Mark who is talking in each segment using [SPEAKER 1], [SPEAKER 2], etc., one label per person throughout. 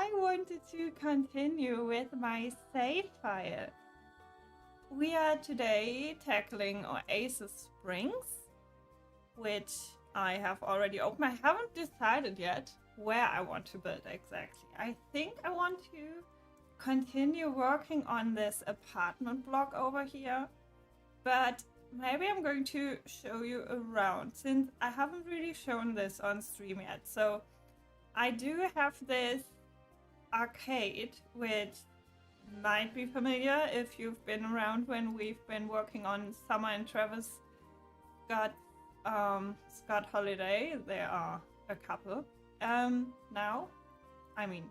[SPEAKER 1] I wanted to continue with my save file. We are today tackling Oasis Springs, which I have already opened. I haven't decided yet where I want to build exactly. I think I want to continue working on this apartment block over here, but maybe I'm going to show you around since I haven't really shown this on stream yet. So I do have this arcade, which might be familiar if you've been around when we've been working on Summer and Travis Scott Holiday. They are a couple now. I mean,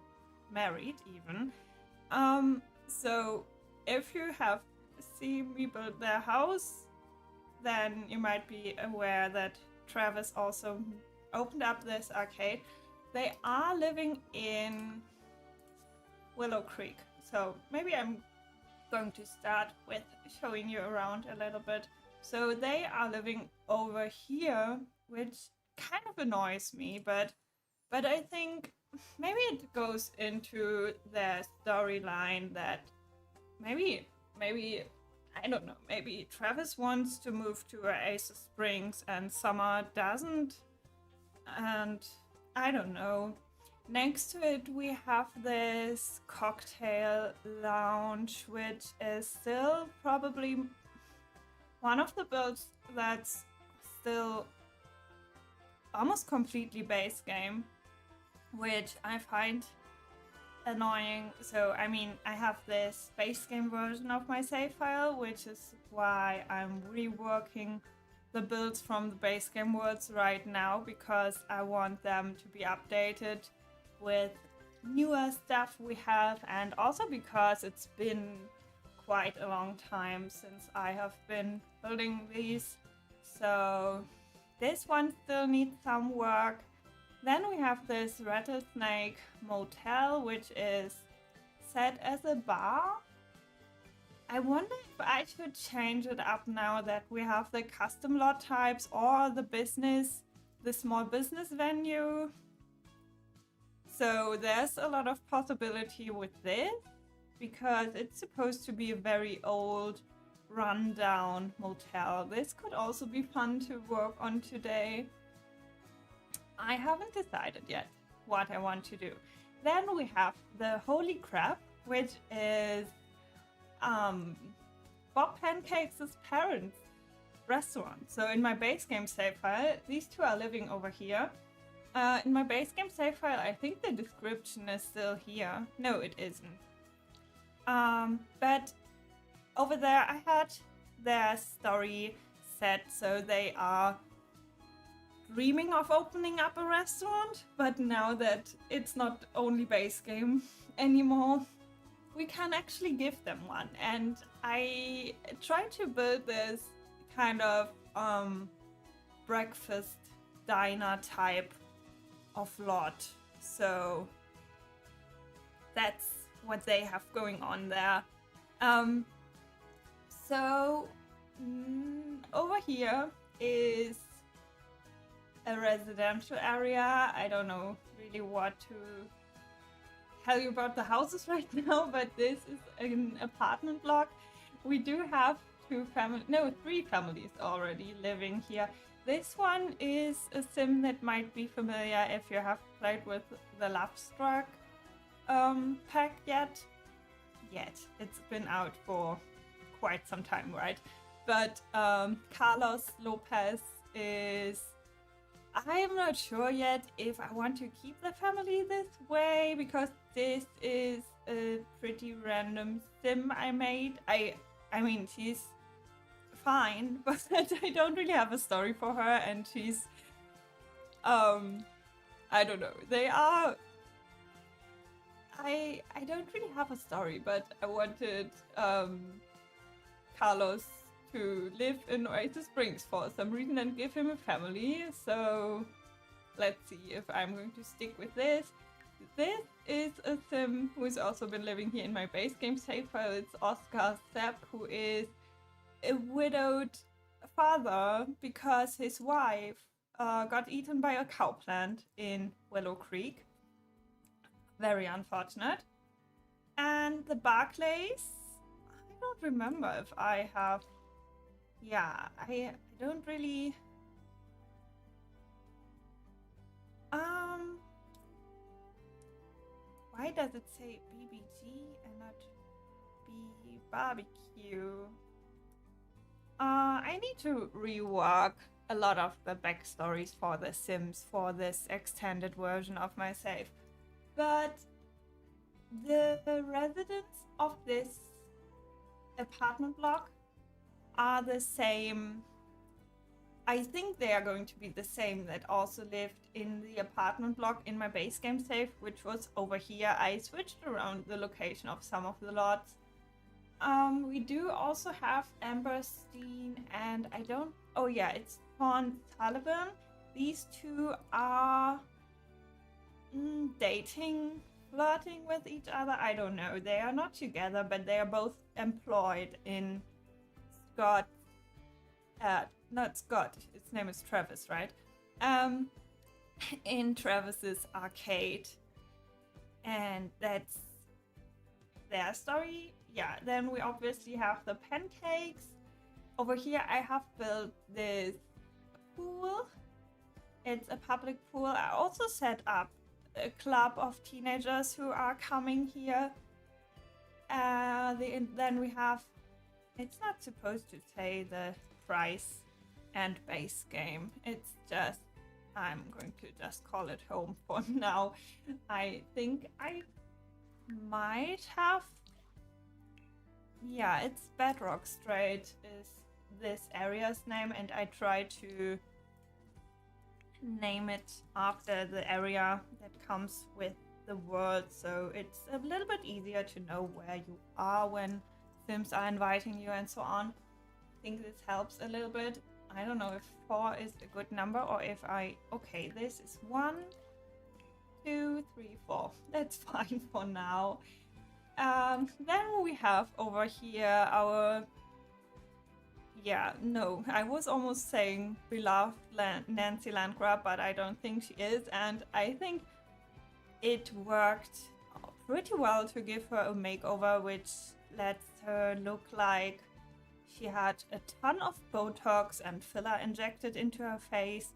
[SPEAKER 1] married even. So if you have seen me build their house, then you might be aware that Travis also opened up this arcade. They are living in Willow Creek. So maybe I'm going to start with showing you around a little bit. So they are living over here, which kind of annoys me, but I think maybe it goes into their storyline that maybe I don't know, maybe Travis wants to move to Oasis Springs and Summer doesn't, and I don't know. Next to it, we have this cocktail lounge, which is still probably one of the builds that's still almost completely base game, which I find annoying. So, I mean, I have this base game version of my save file, which is why I'm reworking the builds from the base game worlds right now, because I want them to be updated with newer stuff we have, and also because it's been quite a long time since I have been building these. So this one still needs some work. Then we have this Rattlesnake Motel, which is set as a bar. I wonder if I should change it up now that we have the custom lot types or the small business venue. So there's a lot of possibility with this, because it's supposed to be a very old, rundown motel. This could also be fun to work on today. I haven't decided yet what I want to do. Then we have the Holy Crab, which is Bob Pancake's parents' restaurant. So in my base game save file, these two are living over here. In my base game save file, I think the description is still here. No, it isn't. But over there, I had their story set, so they are dreaming of opening up a restaurant, but now that it's not only base game anymore, we can actually give them one. And I tried to build this kind of breakfast diner type of lot. So that's what they have going on there. Over here is a residential area. I don't know really what to tell you about the houses right now, but this is an apartment block. We do have three families already living here. This one is a sim that might be familiar if you have played with the Love Struck pack yet. It's been out for quite some time, right? But Carlos Lopez is... I am not sure yet if I want to keep the family this way, because this is a pretty random sim I made. I mean, she's fine, but I don't really have a story for her, and she's I don't know. They are... I don't really have a story, but I wanted Carlos to live in Oasis Springs for some reason and give him a family. So let's see if I'm going to stick with this. This is a sim who's also been living here in my base game save file. It's Oscar Sepp, who is a widowed father because his wife got eaten by a cow plant in Willow Creek. very unfortunate. And the Barclays, I don't remember if I have. Yeah, I don't really. Why does it say BBG and not B barbecue? I need to rework a lot of the backstories for The Sims for this extended version of my save. But the residents of this apartment block are the same. I think they are going to be the same that also lived in the apartment block in my base game save, which was over here. I switched around the location of some of the lots. We do also have Amberstein and I don't. Oh yeah, it's Sean Sullivan. These two are dating, flirting with each other. I don't know. They are not together, but they are both employed in Scott. Not Scott. His name is Travis, right? In Travis's arcade, and that's their story. Yeah. Then we obviously have the pancakes. Over here, I have built this pool. It's a public pool. I also set up a club of teenagers who are coming here. Then we have. It's not supposed to say the price and base game. It's just. I'm going to just call it home for now. I think I might have. Yeah, it's Bedrock Strait is this area's name, and I try to name it after the area that comes with the world, so it's a little bit easier to know where you are when Sims are inviting you and so on. I think this helps a little bit. I don't know if 4 is a good number or if okay, this is 1, 2, 3, 4. That's fine for now. Then we have over here our, I was almost saying beloved Nancy Landgraf, but I don't think she is, and I think it worked pretty well to give her a makeover, which lets her look like she had a ton of Botox and filler injected into her face,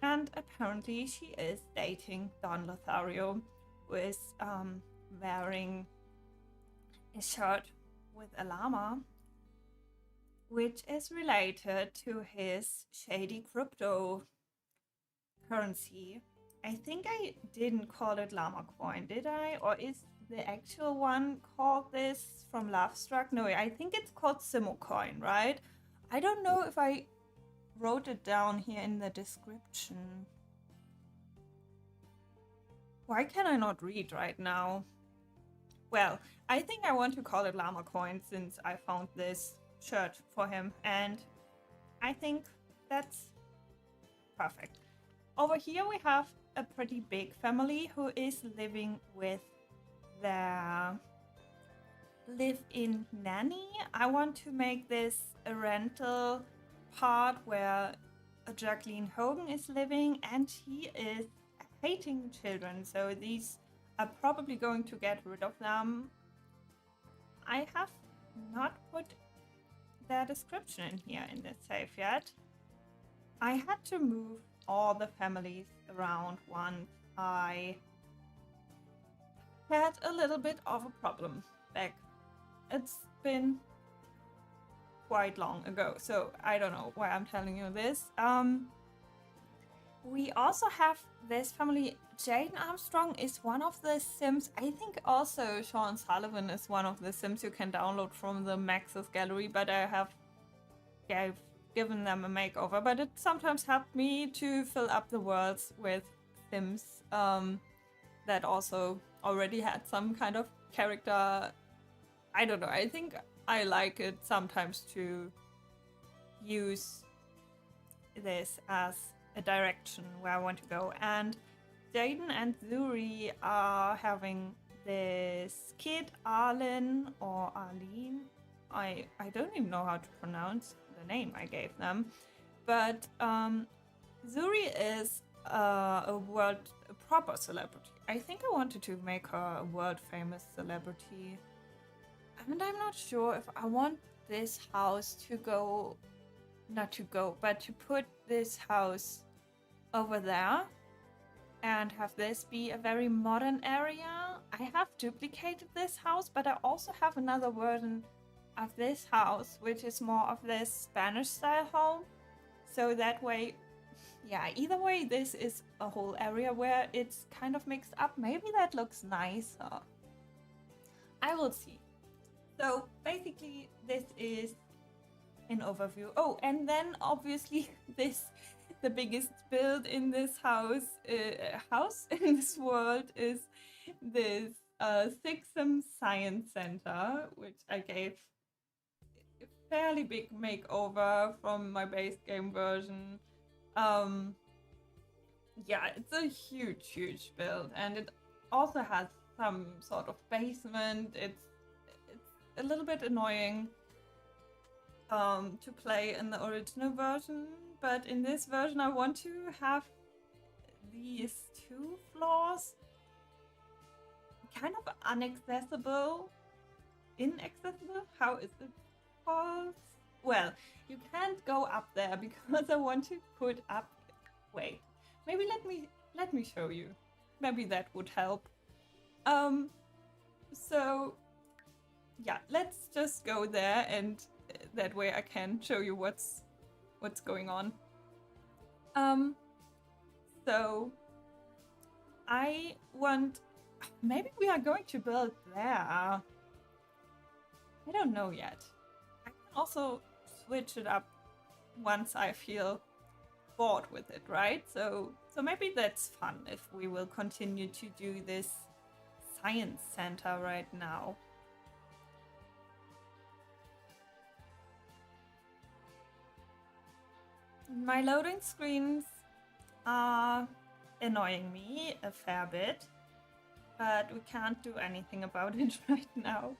[SPEAKER 1] and apparently she is dating Don Lothario, who is wearing a shirt with a llama, which is related to his shady crypto currency. I think I didn't call it llama coin, did I? Or is the actual one called this from Lovestruck? No, I think it's called Simo coin, right? I don't know if I wrote it down here in the description. Why can I not read right now? Well, I think I want to call it llama coin since I found this shirt for him, and I think that's perfect. Over here we have a pretty big family who is living with their live-in nanny. I want to make this a rental part where Jacqueline Hogan is living, and he is hating children, so these are probably going to get rid of them. I have not put their description in here in this save yet. I had to move all the families around once I had a little bit of a problem back. It's been quite long ago, so I don't know why I'm telling you this. We also have this family. Jaden Armstrong is one of the Sims. I think also Sean Sullivan is one of the Sims you can download from the Max's gallery, but I have given them a makeover. But it sometimes helped me to fill up the worlds with Sims that also already had some kind of character. I don't know, I think I like it sometimes to use this as a direction where I want to go. And Jaden and Zuri are having this kid, Arlen or Arlene. I don't even know how to pronounce the name I gave them. But Zuri is a proper celebrity. I think I wanted to make her a world famous celebrity. And I'm not sure if I want this house to go, not to go, but to put this house over there and have this be a very modern area. I have duplicated this house, but I also have another version of this house, which is more of this Spanish style home. So that way, yeah, either way, this is a whole area where it's kind of mixed up. Maybe that looks nicer. I will see. So basically, this is an overview. Oh, and then obviously the biggest build in this house in this world is this Sixum Science Center, which I gave a fairly big makeover from my base game version. Yeah, it's a huge build, and it also has some sort of basement. It's a little bit annoying to play in the original version, but in this version I want to have these 2 floors kind of inaccessible, how is it called? Well, you can't go up there because I want to put up, wait, maybe let me show you, maybe that would help. So yeah, let's just go there, and that way I can show you what's going on. So I want, maybe we are going to build there. I don't know yet. I can also switch it up once I feel bored with it, right? So maybe that's fun if we will continue to do this science center right now. My loading screens are annoying me a fair bit, but we can't do anything about it right now.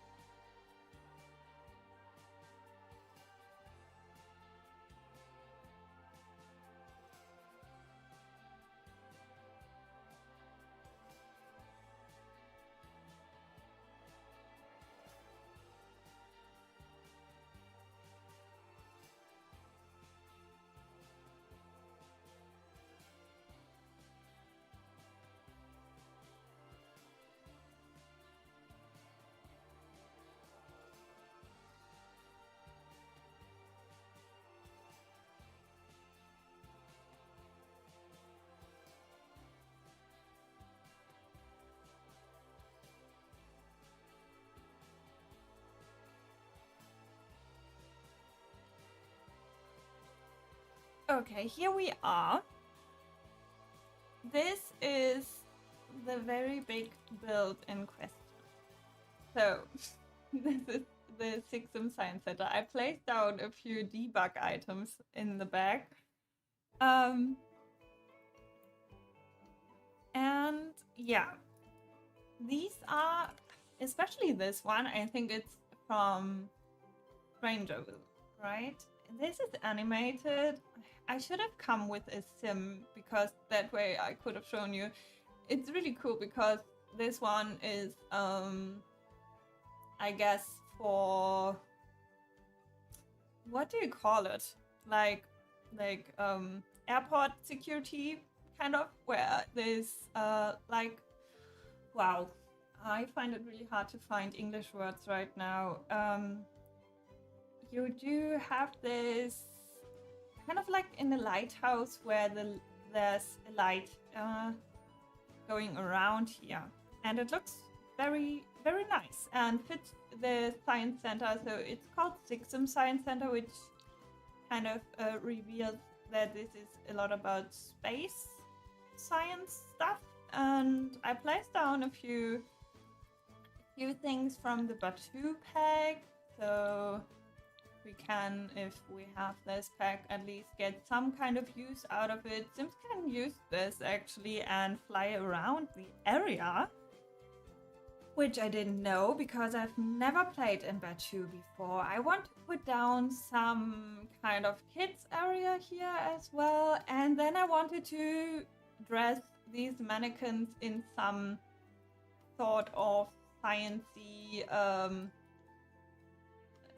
[SPEAKER 1] Okay, here we are. This is the very big build in question. So, this is the Sixum Science Center. I placed down a few debug items in the back. And yeah, these are, especially this one, I think it's from Strangerville, right? This is animated. I should have come with a sim because that way I could have shown you. It's really cool because this one is, I guess for, what do you call it? Like airport security, kind of, where there's like, wow, I find it really hard to find English words right now. You do have this kind of like in a lighthouse where there's a light going around here, and it looks very nice and fits the science center. So it's called Sixum Science Center, which kind of reveals that this is a lot about space science stuff. And I placed down a few things from the Batu pack, so we can, if we have this pack, at least get some kind of use out of it. Sims can use this actually and fly around the area, which I didn't know because I've never played in Batu before. I want to put down some kind of kids area here as well, and then I wanted to dress these mannequins in some sort of sciencey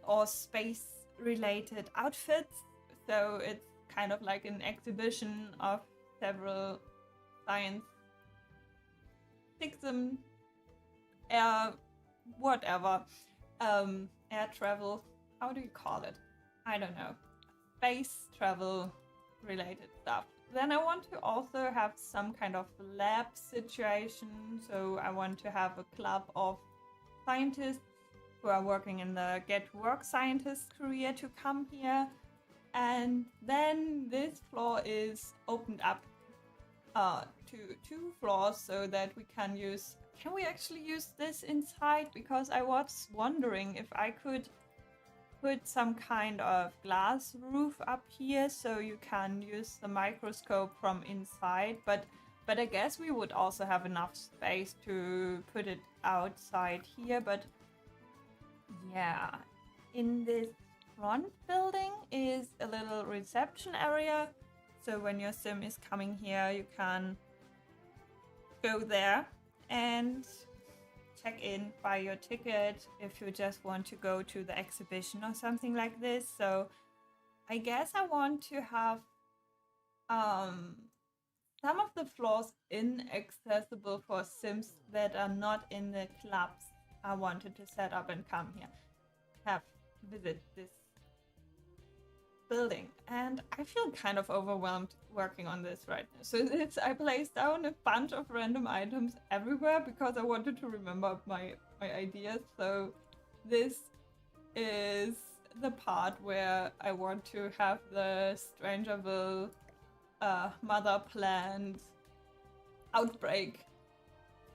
[SPEAKER 1] or space-related outfits. So it's kind of like an exhibition of several science fiction, whatever, air travel. How do you call it? I don't know. Space travel related stuff. Then I want to also have some kind of lab situation. So I want to have a club of scientists who are working in the Get Work Scientist career to come here. And then this floor is opened up to 2 floors so that we can use... Can we actually use this inside? Because I was wondering if I could put some kind of glass roof up here so you can use the microscope from inside. But I guess we would also have enough space to put it outside here. But yeah, in this front building is a little reception area. So when your sim is coming here, you can go there and check in, buy your ticket if you just want to go to the exhibition or something like this. So I guess I want to have some of the floors inaccessible for sims that are not in the clubs I wanted to set up and come here, visit this building. And I feel kind of overwhelmed working on this right now. So I placed down a bunch of random items everywhere because I wanted to remember my ideas. So this is the part where I want to have the Strangerville mother plant outbreak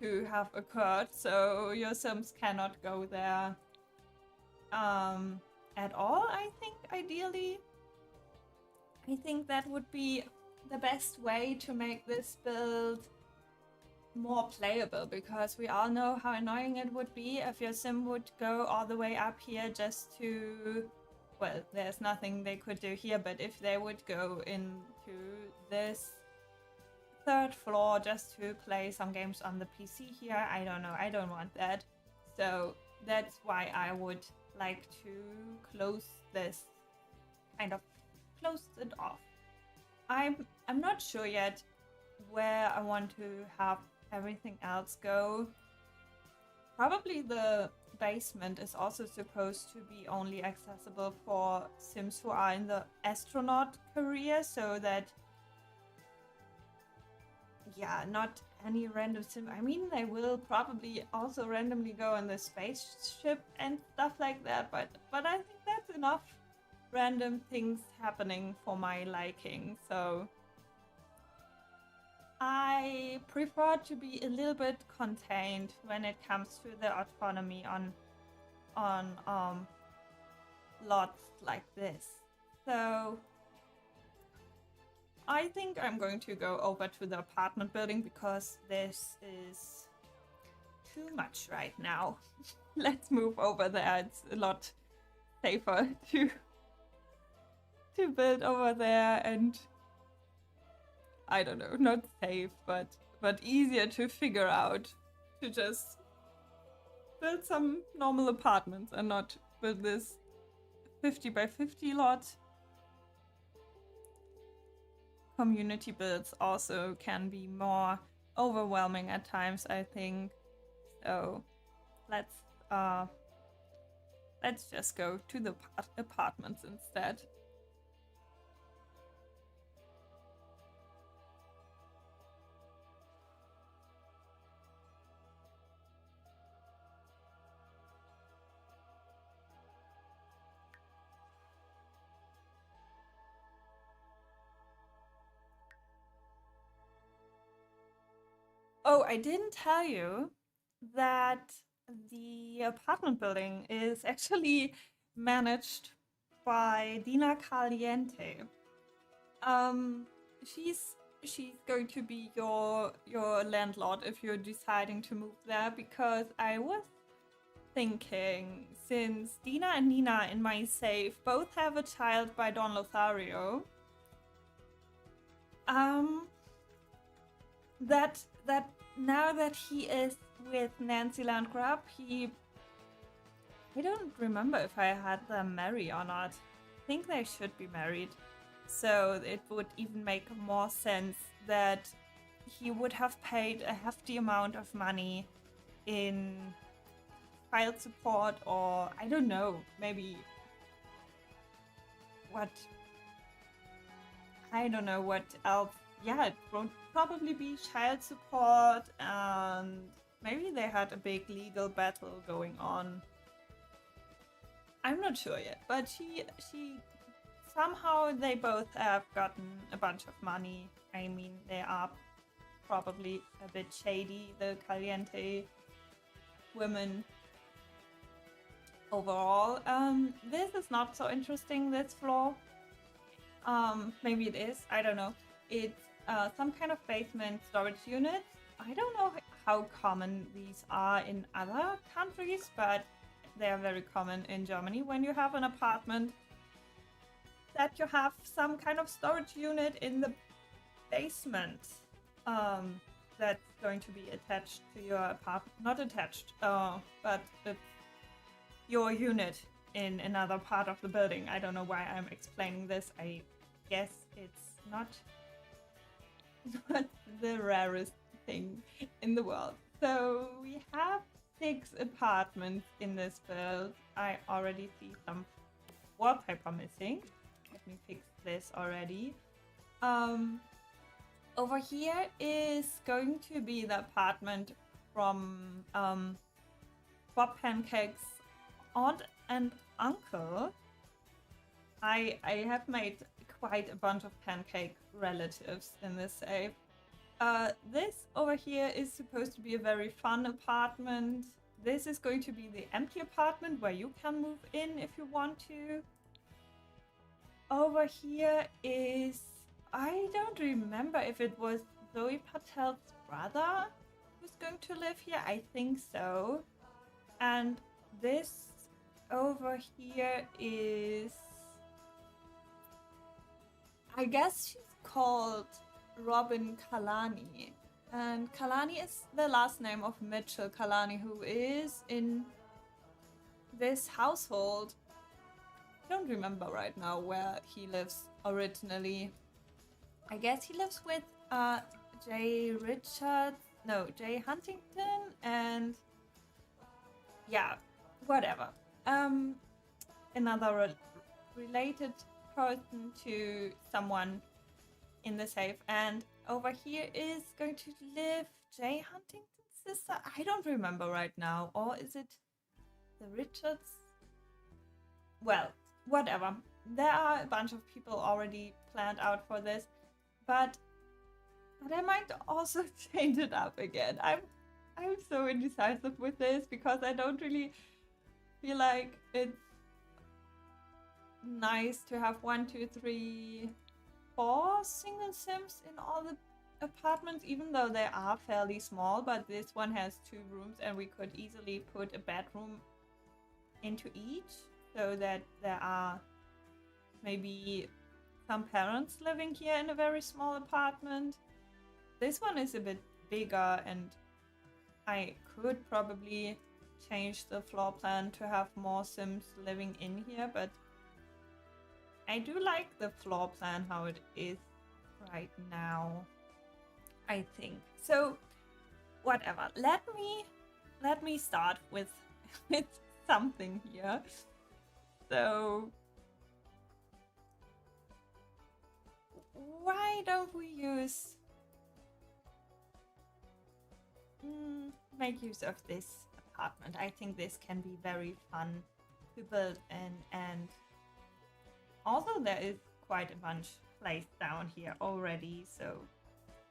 [SPEAKER 1] to have occurred. So your sims cannot go there at all, I think, ideally. I think that would be the best way to make this build more playable, because we all know how annoying it would be if your sim would go all the way up here just to... Well, there's nothing they could do here, but if they would go into this 3rd floor just to play some games on the PC here, I don't know, I don't want that. So that's why I would like to close this, kind of close it off. I'm not sure yet where I want to have everything else go. Probably the basement is also supposed to be only accessible for sims who are in the astronaut career, so that, yeah, not any random sim. I mean, they will probably also randomly go on the spaceship and stuff like that, but I think that's enough random things happening for my liking. So I prefer to be a little bit contained when it comes to the autonomy on lots like this. So I think I'm going to go over to the apartment building because this is too much right now. Let's move over there. It's a lot safer to build over there, and I don't know, not safe, but easier to figure out, to just build some normal apartments and not build this 50 by 50 lot. Community builds also can be more overwhelming at times, I think. So let's just go to the apartments instead. Oh, I didn't tell you that the apartment building is actually managed by Dina Caliente. She's going to be your landlord if you're deciding to move there, because I was thinking, since Dina and Nina in my save both have a child by Don Lothario, that now that he is with Nancy Landgraf, I don't remember if I had them marry or not. I think they should be married. So it would even make more sense that he would have paid a hefty amount of money in child support, or I don't know, maybe what, I don't know what else. Yeah, it would probably be child support, and maybe they had a big legal battle going on. I'm not sure yet, but she somehow they both have gotten a bunch of money. I mean, they are probably a bit shady, the Caliente women. Overall, this is not so interesting, this floor. Maybe it is, I don't know. It's some kind of basement storage unit. I don't know how common these are in other countries, but they are very common in Germany when you have an apartment that you have some kind of storage unit in the basement that's going to be attached to your apartment. Not attached, but it's your unit in another part of the building. I don't know why I'm explaining this. I guess it's not the rarest thing in the world. So we have 6 apartments in this build. I already see some wallpaper missing. Let me fix this already. Over here is going to be the apartment from Bob Pancake's aunt and uncle. I have made quite a bunch of pancake relatives in this save. This over here is supposed to be a very fun apartment. This is going to be the empty apartment where you can move in if you want to. Over here is, I don't remember if it was Zoe Patel's brother who's going to live here. I think so. And this over here is, I guess she's called Robin Kalani. And Kalani is the last name of Mitchell Kalani, who is in this household. I don't remember right now where he lives originally. I guess he lives with Jay Huntington, and yeah, whatever. Another related person to someone in the safe. And over here is going to live Jay Huntington's sister. I don't remember right now. Or is it the Richards? Well, whatever. There are a bunch of people already planned out for this, but I might also change it up again. I'm so indecisive with this because I don't really feel like it's nice to have 1, 2, 3, 4 single sims in all the apartments, even though they are fairly small. But this one has 2 rooms, and we could easily put a bedroom into each, so that there are maybe some parents living here in a very small apartment. This one is a bit bigger, and I could probably change the floor plan to have more sims living in here, but I do like the floor plan how it is right now, I think. So whatever, let me start with something here. So why don't we make use of this apartment? I think this can be very fun to build in, and also there is quite a bunch placed down here already. So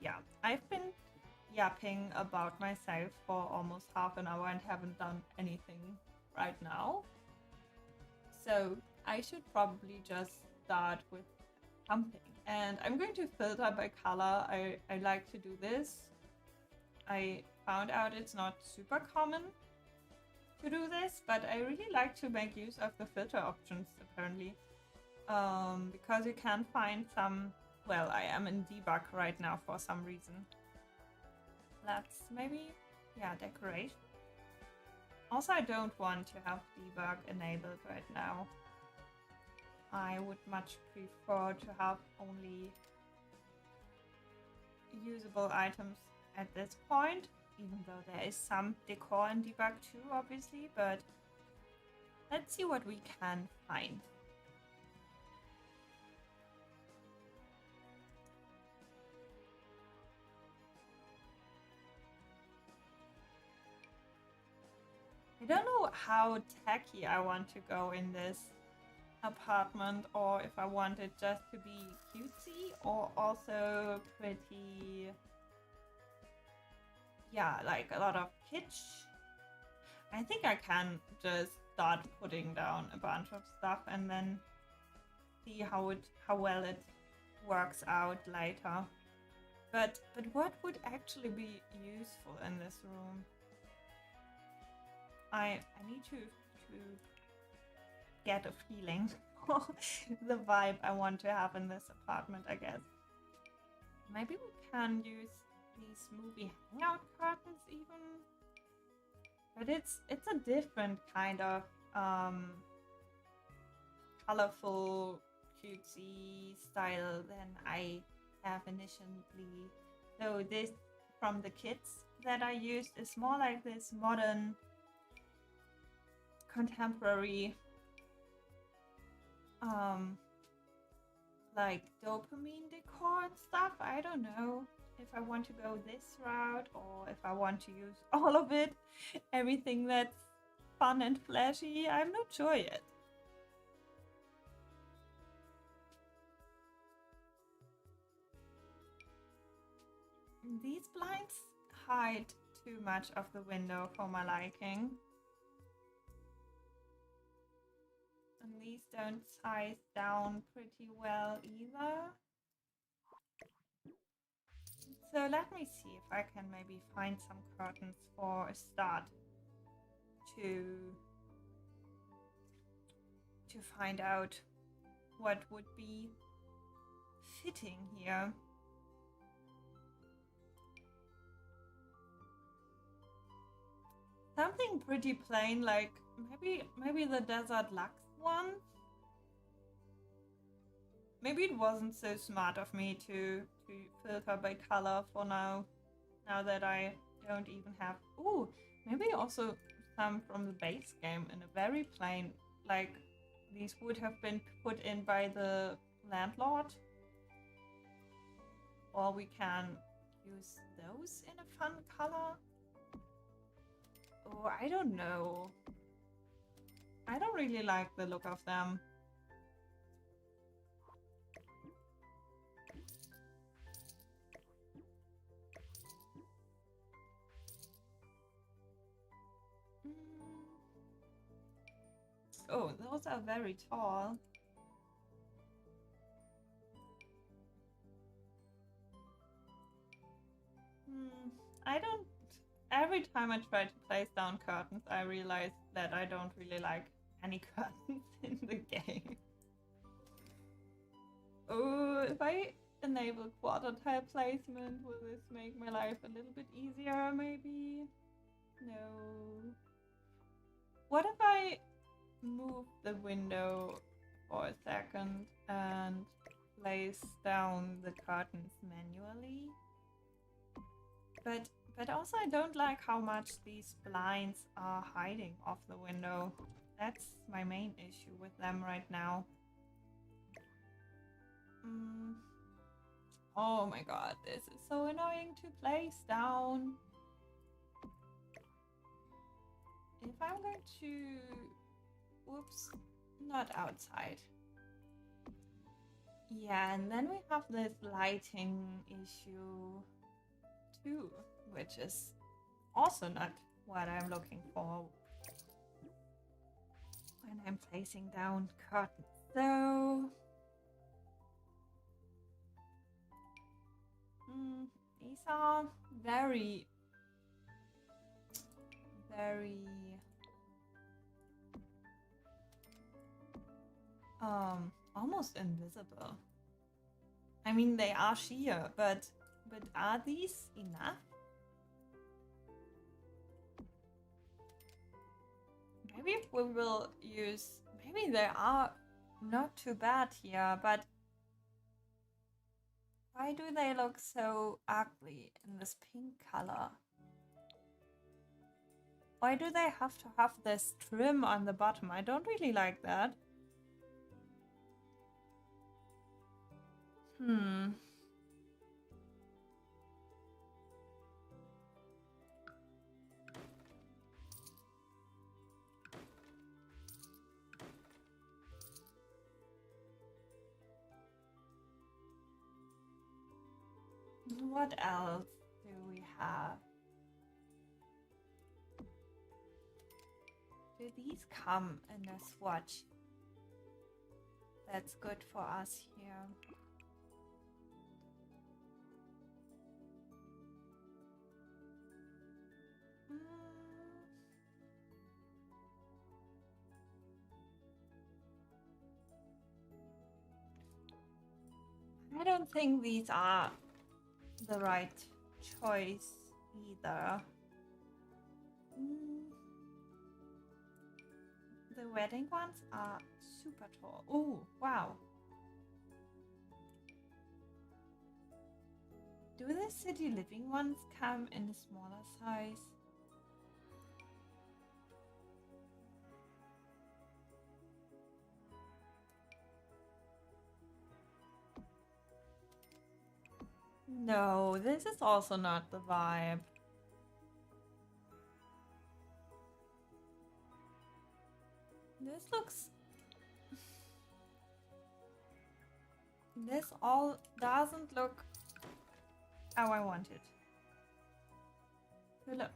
[SPEAKER 1] yeah, I've been yapping about myself for almost half an hour and haven't done anything right now. So I should probably just start with pumping. And I'm going to filter by color. I like to do this. I found out it's not super common to do this, but I really like to make use of the filter options apparently. Because you can find some, well, I am in debug right now for some reason. let's maybe, yeah, decorate. Also, I don't want to have debug enabled right now. I would much prefer to have only usable items at this point, even though there is some decor in debug too, obviously, but let's see what we can find. I don't know how tacky I want to go in this apartment, or if I want it just to be cutesy or also pretty, yeah, like a lot of kitsch. I think I can just start putting down a bunch of stuff and then see how well it works out later. But what would actually be useful in this room? I need to get a feeling for the vibe I want to have in this apartment, I guess. Maybe we can use these movie hangout curtains even. But it's a different kind of colorful, cutesy style than I have initially. So this from the kits that I used is more like this modern, contemporary, like dopamine decor and stuff. I don't know if I want to go this route or if I want to use all of it, everything that's fun and flashy. I'm not sure yet. These blinds hide too much of the window for my liking. And these don't size down pretty well either. So let me see if I can maybe find some curtains for a start to find out what would be fitting here. Something pretty plain, like maybe the Desert Lux one. Maybe it wasn't so smart of me to filter by color for now that I don't even have... Ooh, maybe also some from the base game in a very plain, like these would have been put in by the landlord. Or we can use those in a fun color. Oh, I don't know. I don't really like the look of them. Oh, those are very tall. I don't... Every time I try to place down curtains, I realize that I don't really like any curtains in the game. Oh, if I enable quarter tile placement, will this make my life a little bit easier, maybe? No. What if I move the window for a second and place down the curtains manually? But also I don't like how much these blinds are hiding off the window. That's my main issue with them right now. Oh my god, this is so annoying to place down. If I'm going to... Whoops, not outside. Yeah, and then we have this lighting issue too, which is also not what I'm looking for when I'm placing down curtains. So these are very almost invisible. I mean, they are sheer, but are these enough? maybe we will use, maybe they are not too bad here, but why do they look so ugly in this pink color? Why do they have to have this trim on the bottom? I don't really like that. What else do we have? Do these come in a swatch? That's good for us here. I don't think these are the right choice either. The wedding ones are super tall. Oh, wow. Do the city living ones come in a smaller size? No, this is also not the vibe. This looks... This all doesn't look how I want it to look.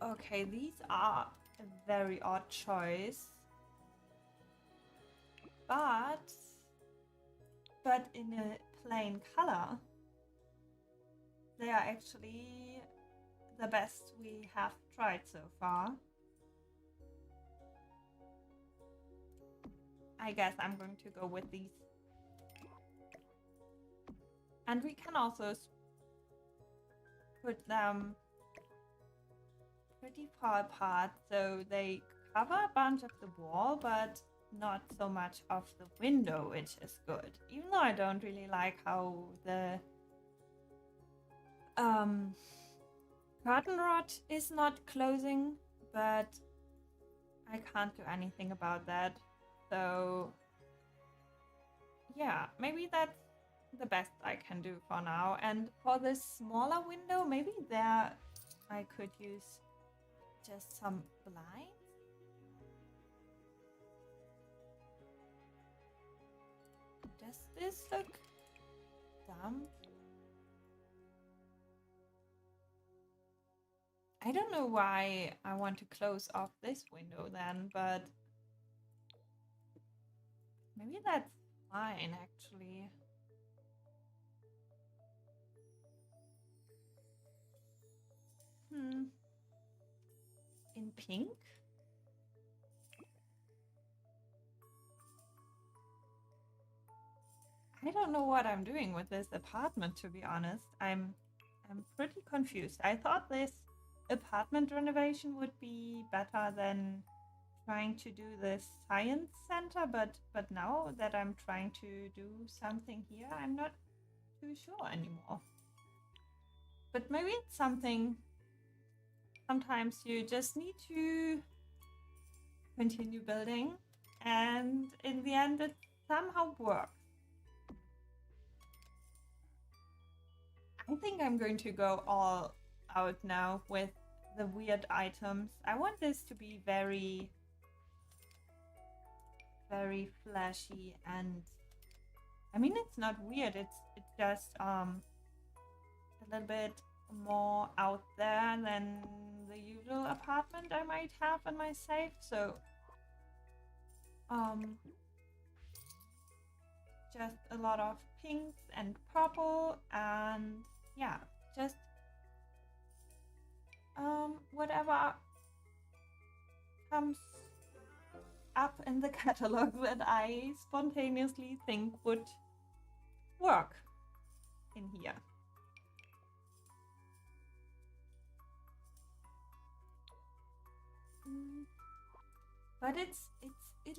[SPEAKER 1] Okay, these are a very odd choice. But in a plain color, they are actually the best we have tried so far. I guess I'm going to go with these. And we can also put them pretty far apart so they cover a bunch of the wall, but not so much of the window, which is good. Even though I don't really like how the curtain rod is not closing, but I can't do anything about that. So yeah, maybe that's the best I can do for now. And for this smaller window, maybe there I could use just some blinds. Does this look dumb? I don't know why I want to close off this window then, but maybe that's fine actually. In pink? I don't know what I'm doing with this apartment, to be honest. I'm pretty confused. I thought this apartment renovation would be better than trying to do this science center, but now that I'm trying to do something here, I'm not too sure anymore. But maybe it's something sometimes you just need to continue building, and in the end it somehow works. I think I'm going to go all out now with the weird items. I want this to be very, very flashy, and I mean it's not weird, it's just a little bit more out there than the usual apartment I might have in my safe. So just a lot of pinks and purple, and yeah, just whatever comes up in the catalog that I spontaneously think would work in here. but it's a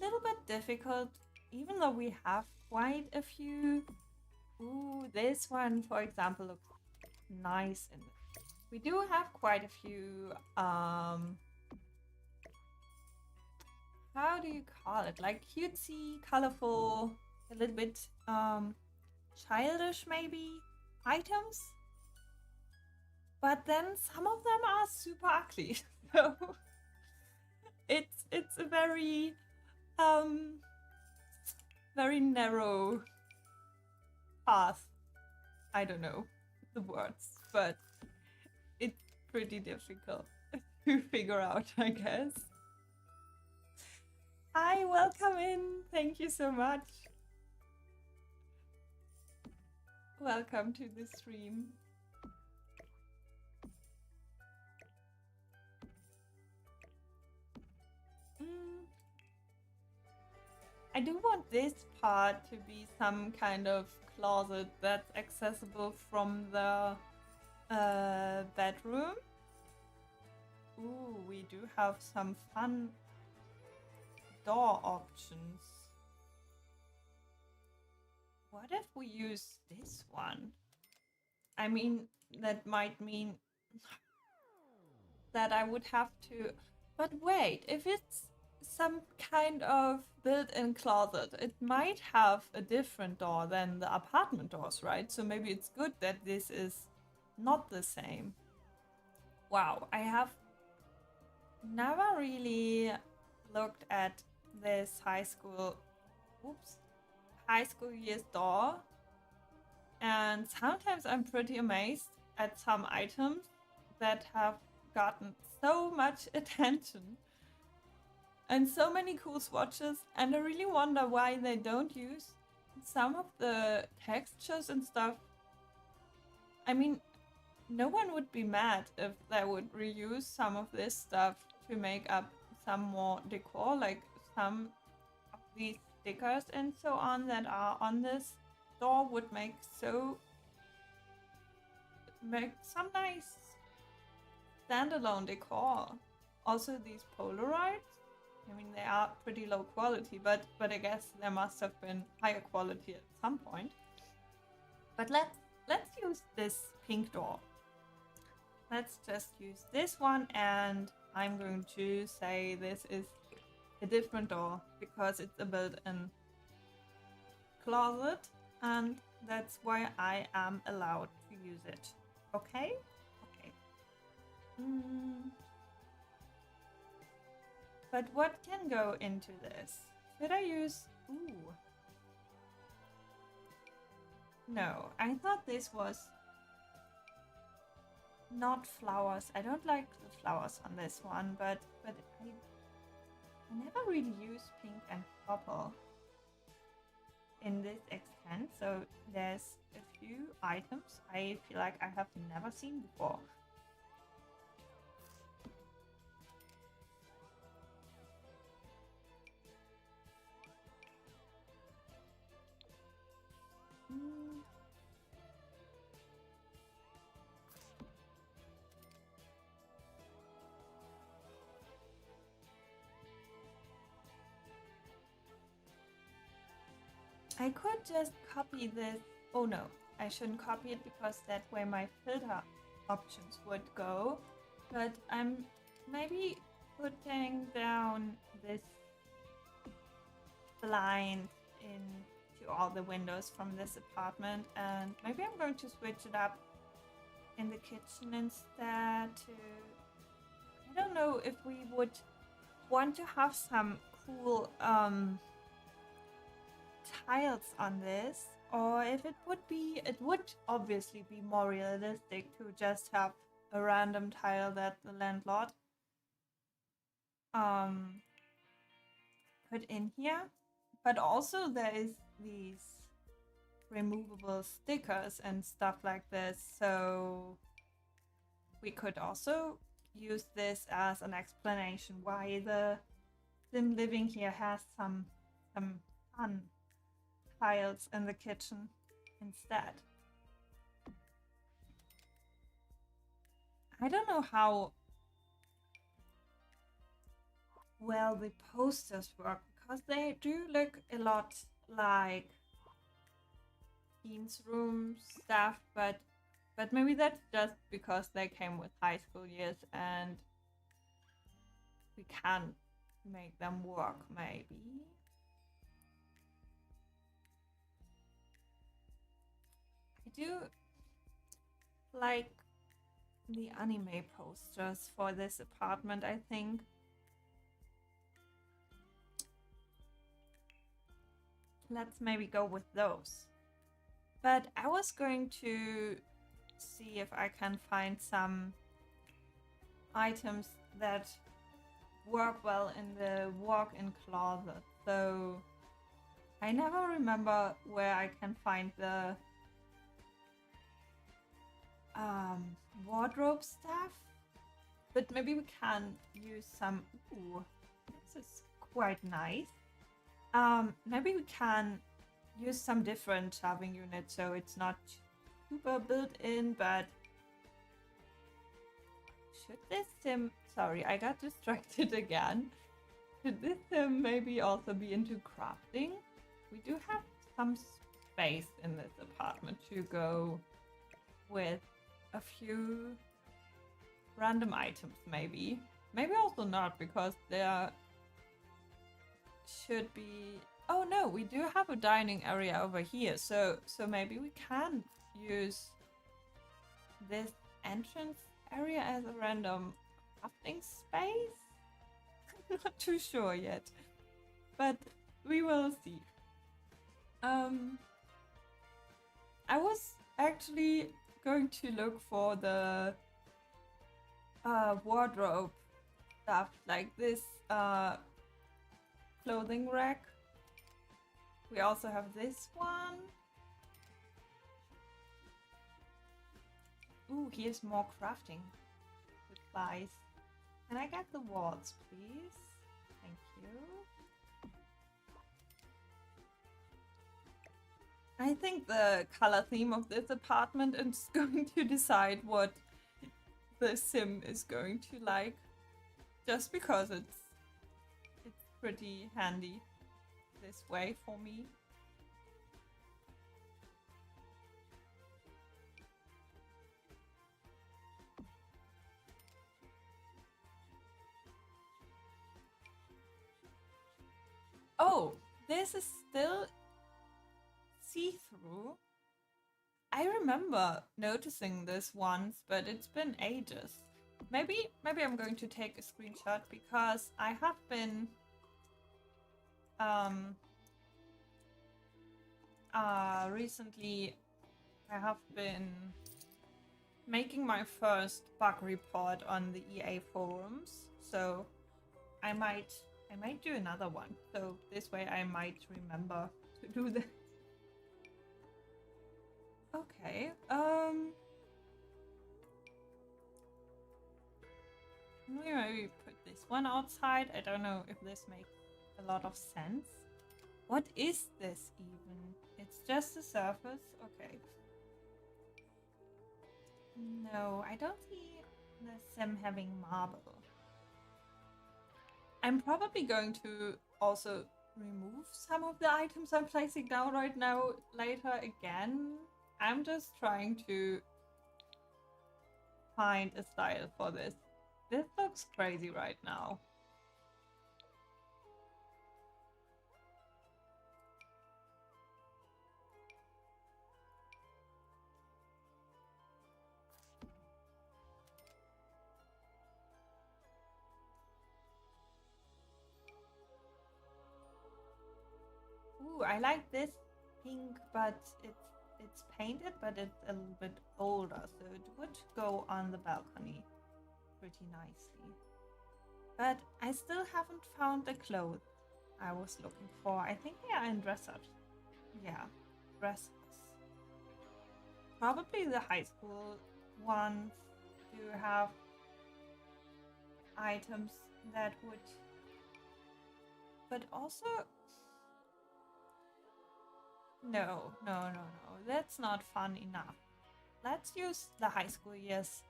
[SPEAKER 1] little bit difficult, even though we have quite a few. Ooh, this one, for example, looks nice. And we do have quite a few, how do you call it? Like cutesy, colorful, a little bit childish maybe items. But then some of them are super ugly. So it's a very very narrow path. I don't know the words, but it's pretty difficult to figure out, I guess. Hi, welcome in. Thank you so much. Welcome to the stream. I do want this part to be some kind of closet that's accessible from the bedroom. Ooh, we do have some fun door options. What if we use this one? I mean, that might mean that I would have to... But wait, if it's some kind of built-in closet, it might have a different door than the apartment doors, right? So maybe it's good that this is not the same. Wow, I have never really looked at this high school year's door, and sometimes I'm pretty amazed at some items that have gotten so much attention and so many cool swatches, and I really wonder why they don't use some of the textures and stuff. I mean, no one would be mad if they would reuse some of this stuff to make up some more decor, like some of these stickers and so on that are on this door would make some nice standalone decor. Also these Polaroids, I mean, they are pretty low quality, but I guess there must have been higher quality at some point. But let's use this pink door. Let's just use this one, and I'm going to say this is a different door because it's a built-in closet, and that's why I am allowed to use it. Okay? Okay. But what can go into this? Should I use... Ooh. No, I thought this was not flowers. I don't like the flowers on this one, but I never really use pink and purple in this extent, so there's a few items I feel like I have never seen before. I could just copy this. Oh no, I shouldn't copy it because that's where my filter options would go. But I'm maybe putting down this blind into all the windows from this apartment, and maybe I'm going to switch it up in the kitchen instead to... I don't know if we would want to have some cool tiles on this, or if it would obviously be more realistic to just have a random tile that the landlord put in here. But also there is these removable stickers and stuff like this, so we could also use this as an explanation why the Sim living here has some fun tiles in the kitchen instead. I don't know how well the posters work, because they do look a lot like teens room stuff, but maybe that's just because they came with high school years and we can't make them work, maybe. I do like the anime posters for this apartment, I think. Let's maybe go with those. But I was going to see if I can find some items that work well in the walk-in closet. So I never remember where I can find the wardrobe stuff. But maybe we can use some. Ooh, this is quite nice. Maybe we can use some different shelving units so it's not super built in, but should this sim, sorry, I got distracted again. Should this sim maybe also be into crafting? We do have some space in this apartment to go with a few random items, maybe. Maybe also not, because there should be. Oh no, we do have a dining area over here, so maybe we can use this entrance area as a random crafting space. Not too sure yet, but we will see. I was actually going to look for the wardrobe stuff, like this clothing rack. We also have this one. Ooh, here's more crafting supplies. Can I get the walls, please? Thank you. I think the color theme of this apartment is going to decide what the sim is going to like. Just because it's pretty handy this way for me. Oh, this is still see-through. I remember noticing this once, but it's been ages. Maybe I'm going to take a screenshot, because I have been recently I have been making my first bug report on the EA forums, so I might do another one. So this way I might remember to do that. Okay. Maybe put this one outside. I don't know if this makes a lot of sense. What is this even? It's just the surface? Okay. No, I don't see the sim having marble. I'm probably going to also remove some of the items I'm placing down right now later again. I'm just trying to find a style for this. This looks crazy right now. Ooh, I like this pink, but it's painted, but it's a little bit older, so it would go on the balcony pretty nicely. But I still haven't found the clothes I was looking for. I think they are in dressers. Yeah, dressers. Probably the high school ones do have items that would, but also no, that's not fun enough. Let's use the high school years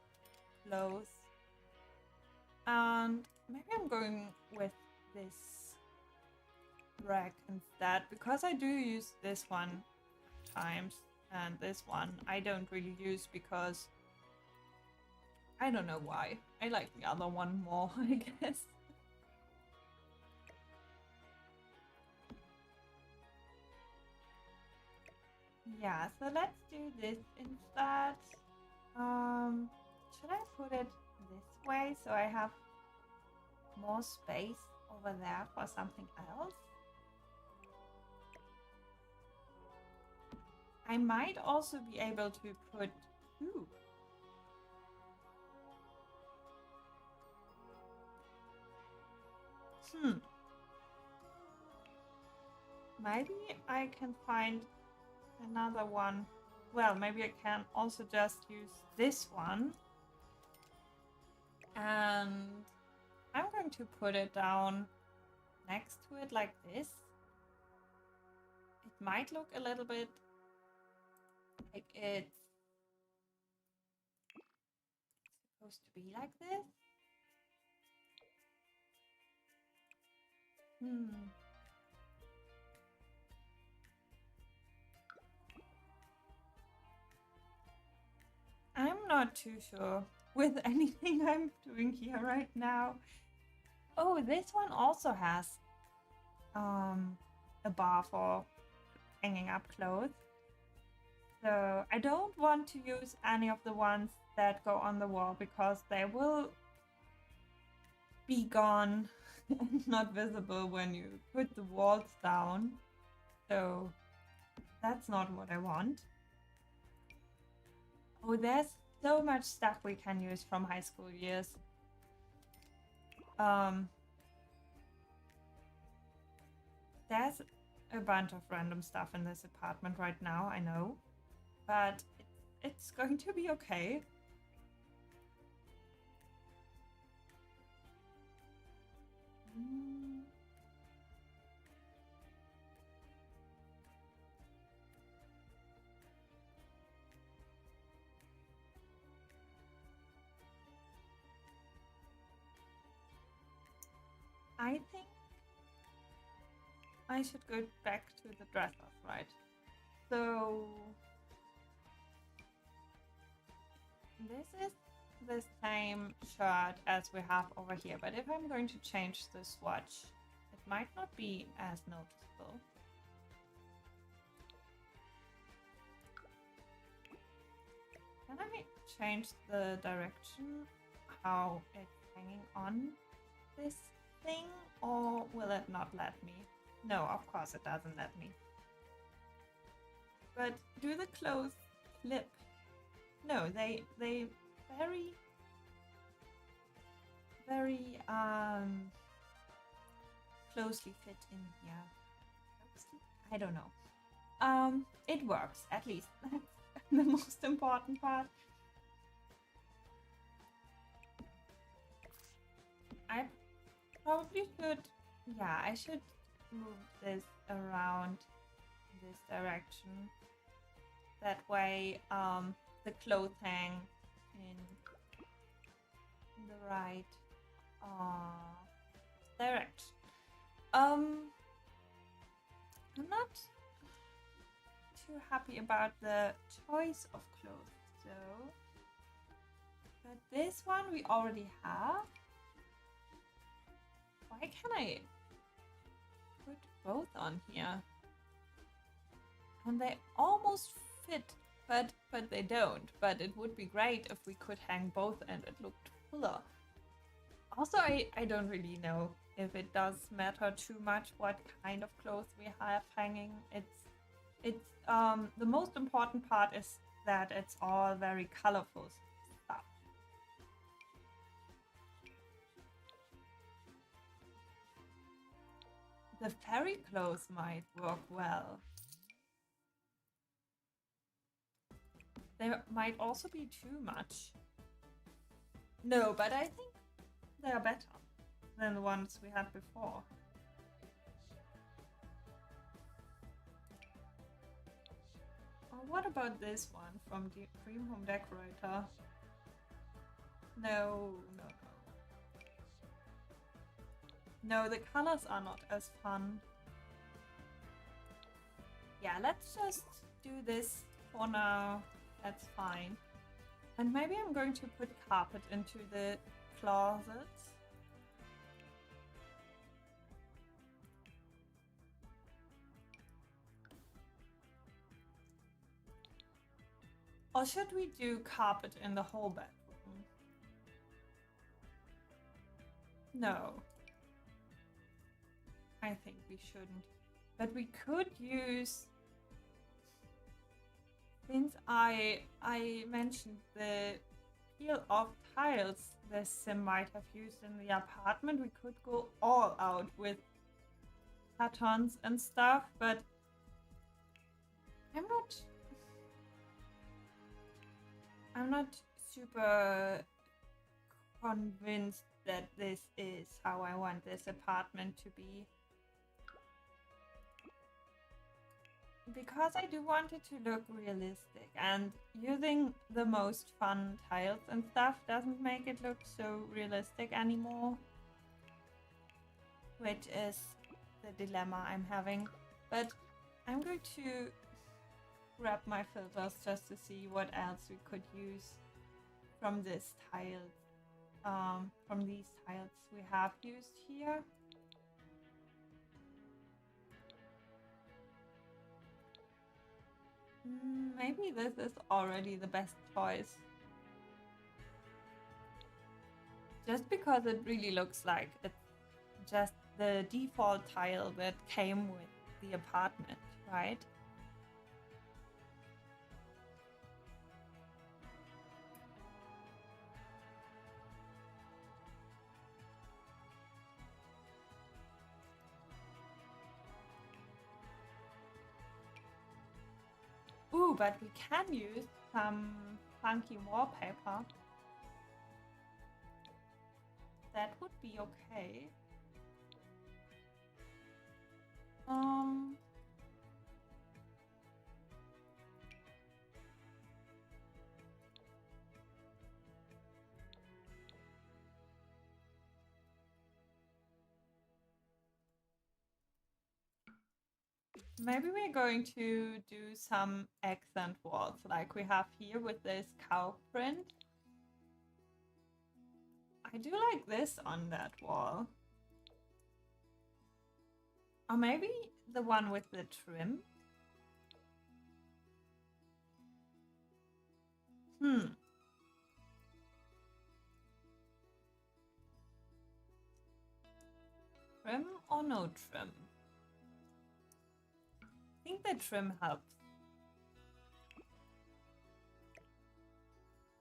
[SPEAKER 1] clothes, and maybe I'm going with this rack instead, because I do use this one times, and this one I don't really use because I don't know why. I like the other one more, I guess. Yeah, so let's do this instead. Should I put it this way so I have more space over there for something else? I might also be able to put... Ooh. Maybe I can find another one. Well, maybe I can also just use this one. And I'm going to put it down next to it like this. It might look a little bit like it's supposed to be like this. I'm not too sure with anything I'm doing here right now. Oh, this one also has a bar for hanging up clothes. So I don't want to use any of the ones that go on the wall because they will be gone and not visible when you put the walls down. So that's not what I want. Oh, there's so much stuff we can use from high school years. There's a bunch of random stuff in this apartment right now, I know. But it's going to be okay. I think I should go back to the dressers, right? So this is the same shirt as we have over here, but if I'm going to change the swatch, it might not be as noticeable. Can I change the direction, how it's hanging on this thing, or will it not let me? No, of course it doesn't let me. But do the clothes clip? No, they very closely fit in here. I don't know. It works, at least. That's the most important part. I probably should, yeah, I should move this around this direction. That way, the clothes hang in the right direction. I'm not too happy about the choice of clothes, though. But this one we already have. Why can't I put both on here? And they almost fit, but they don't. But it would be great if we could hang both and it looked fuller. Also, I don't really know if it does matter too much what kind of clothes we have hanging. It's the most important part is that it's all very colorful stuff. The fairy clothes might work well. They might also be too much. No, but I think they are better than the ones we had before. Oh, what about this one from the Dream Home Decorator? No. No, the colors are not as fun. Yeah, let's just do this for now. That's fine. And maybe I'm going to put carpet into the closets. Or should we do carpet in the whole bedroom? No. I think we shouldn't. But we could use... Since I mentioned the peel off tiles the sim might have used in the apartment, we could go all out with patterns and stuff, but I'm not super convinced that this is how I want this apartment to be. Because I do want it to look realistic, and using the most fun tiles and stuff doesn't make it look so realistic anymore. Which is the dilemma I'm having. But I'm going to grab my filters just to see what else we could use from this tile, from these tiles we have used here. Maybe this is already the best choice. Just because it really looks like it's just the default tile that came with the apartment, right? Ooh, but we can use some funky wallpaper. That would be okay. Maybe we're going to do some accent walls like we have here with this cow print. I do like this on that wall. Or maybe the one with the trim. Trim or no trim? I think the trim helps.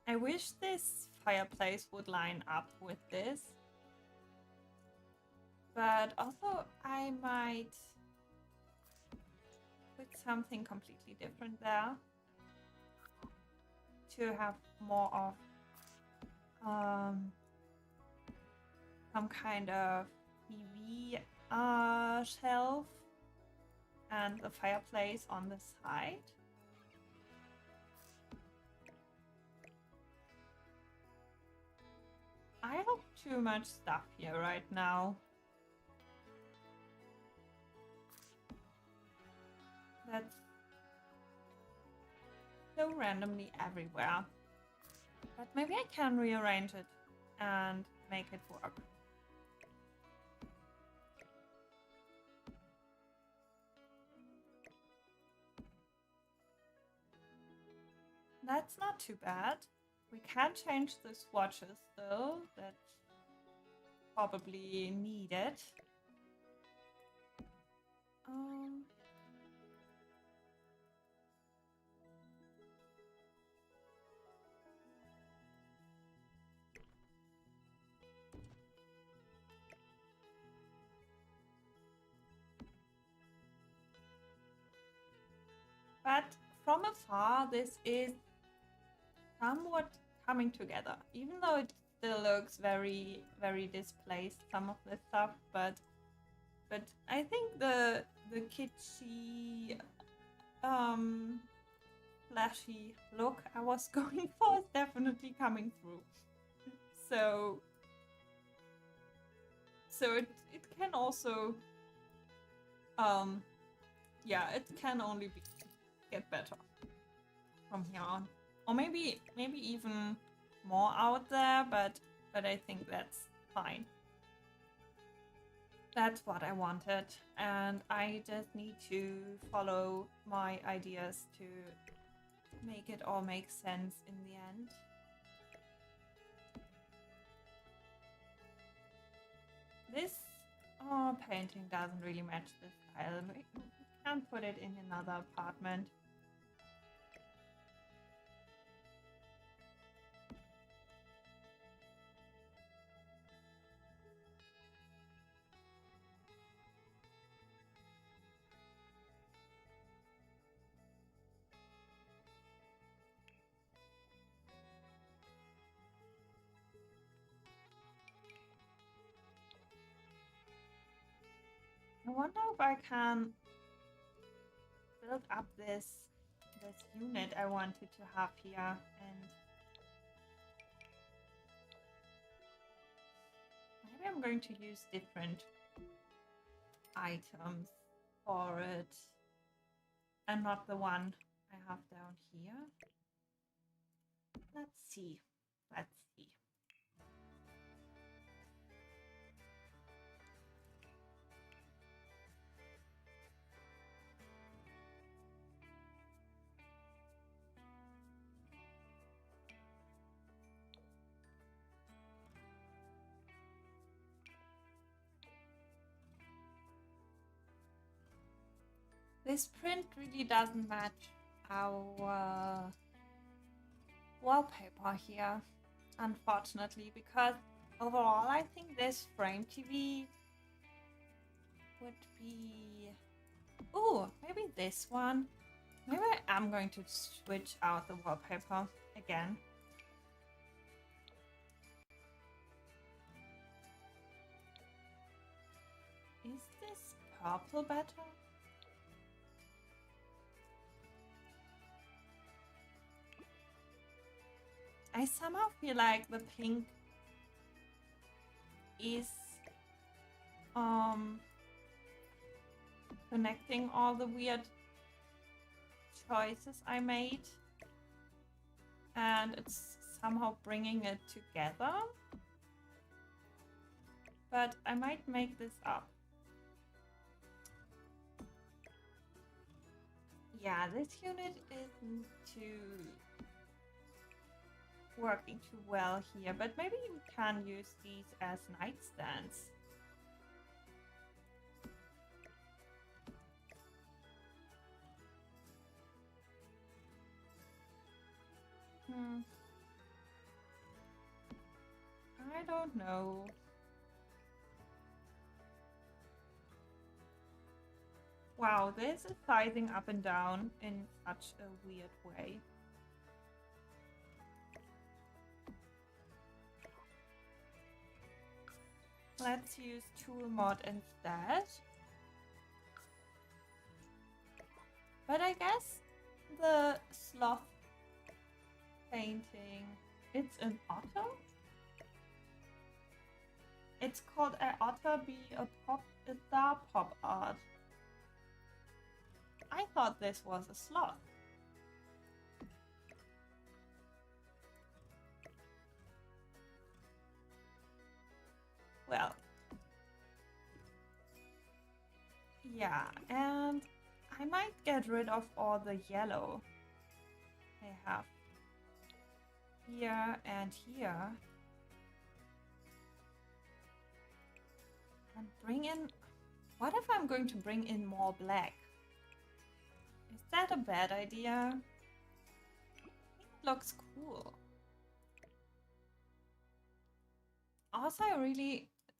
[SPEAKER 1] I wish this fireplace would line up with this. But also I might put something completely different there to have more of some kind of TV shelf and the fireplace on the side. I have too much stuff here right now. That's so randomly everywhere. But maybe I can rearrange it and make it work. That's not too bad. We can change the swatches though. That's probably needed. But from afar, this is somewhat coming together, even though it still looks very, very displaced, some of the stuff, but I think the kitschy, flashy look I was going for is definitely coming through. So So it can also yeah, it can only get better from here on. Or maybe even more out there, but I think that's fine. That's what I wanted, and I just need to follow my ideas to make it all make sense in the end. This painting doesn't really match the style. We can't put it in another apartment. I wonder if I can build up this unit I wanted to have here, and maybe I'm going to use different items for it and not the one I have down here. Let's see. Let's see. This print really doesn't match our wallpaper here, unfortunately, because overall I think this frame TV would be... Ooh, maybe this one. Maybe I'm going to switch out the wallpaper again. Is this purple better? I somehow feel like the pink is connecting all the weird choices I made, and it's somehow bringing it together. But I might make this up. Yeah, this unit isn't too working too well here, but maybe we can use these as nightstands. I don't know. Wow, this is sizing up and down in such a weird way. Let's use tool mod instead. But I guess the sloth painting, it's an otter? It's called a otter be a star pop art. I thought this was a sloth. Well, yeah, and I might get rid of all the yellow I have here and here. And bring in... What if I'm going to bring in more black? Is that a bad idea? I think it looks cool. Also,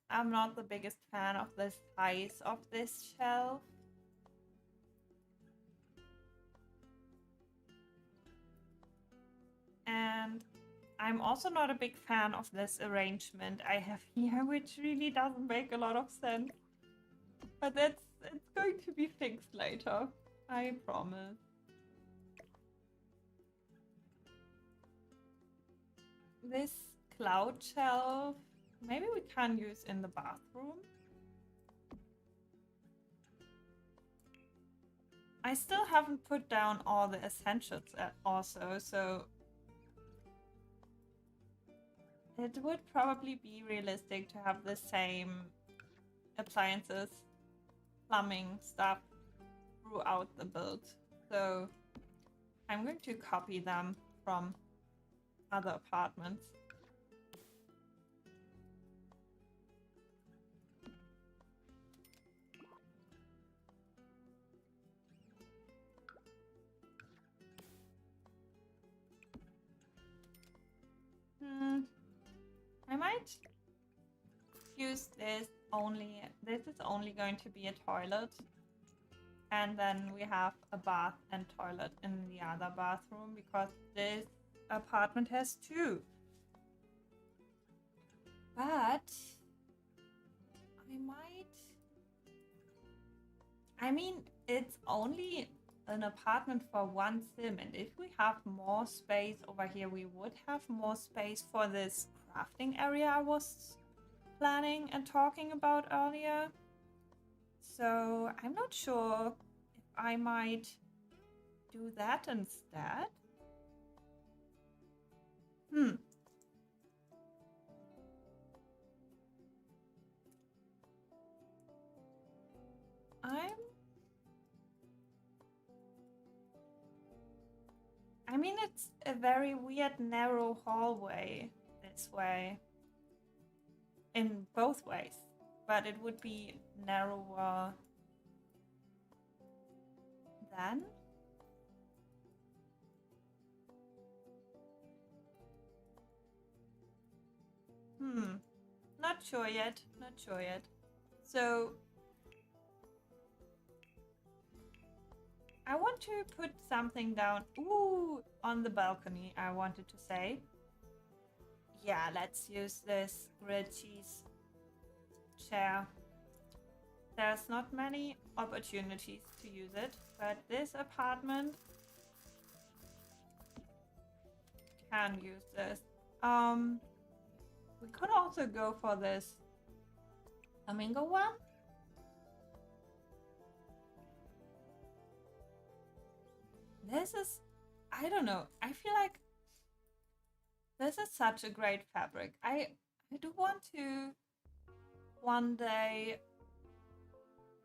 [SPEAKER 1] I'm not the biggest fan of the size of this shelf. And I'm also not a big fan of this arrangement I have here, which really doesn't make a lot of sense. But it's going to be fixed later, I promise. This cloud shelf maybe we can use in the bathroom. I still haven't put down all the essentials also, so it would probably be realistic to have the same appliances, plumbing stuff throughout the build. So I'm going to copy them from other apartments. I might use this only. This is only going to be a toilet. And then we have a bath and toilet in the other bathroom because this apartment has two. But I might. I mean, it's only an apartment for one sim, and if we have more space over here, we would have more space for this crafting area I was planning and talking about earlier. So I'm not sure if I might do that instead. I mean, it's a very weird narrow hallway this way. In both ways. But it would be narrower then. Not sure yet. Not sure yet. So I want to put something down. Ooh, on the balcony, I wanted to say. Yeah, let's use this grilled cheese chair. There's not many opportunities to use it, but this apartment can use this. We could also go for this flamingo one. This is, I don't know, I feel like this is such a great fabric. I do want to one day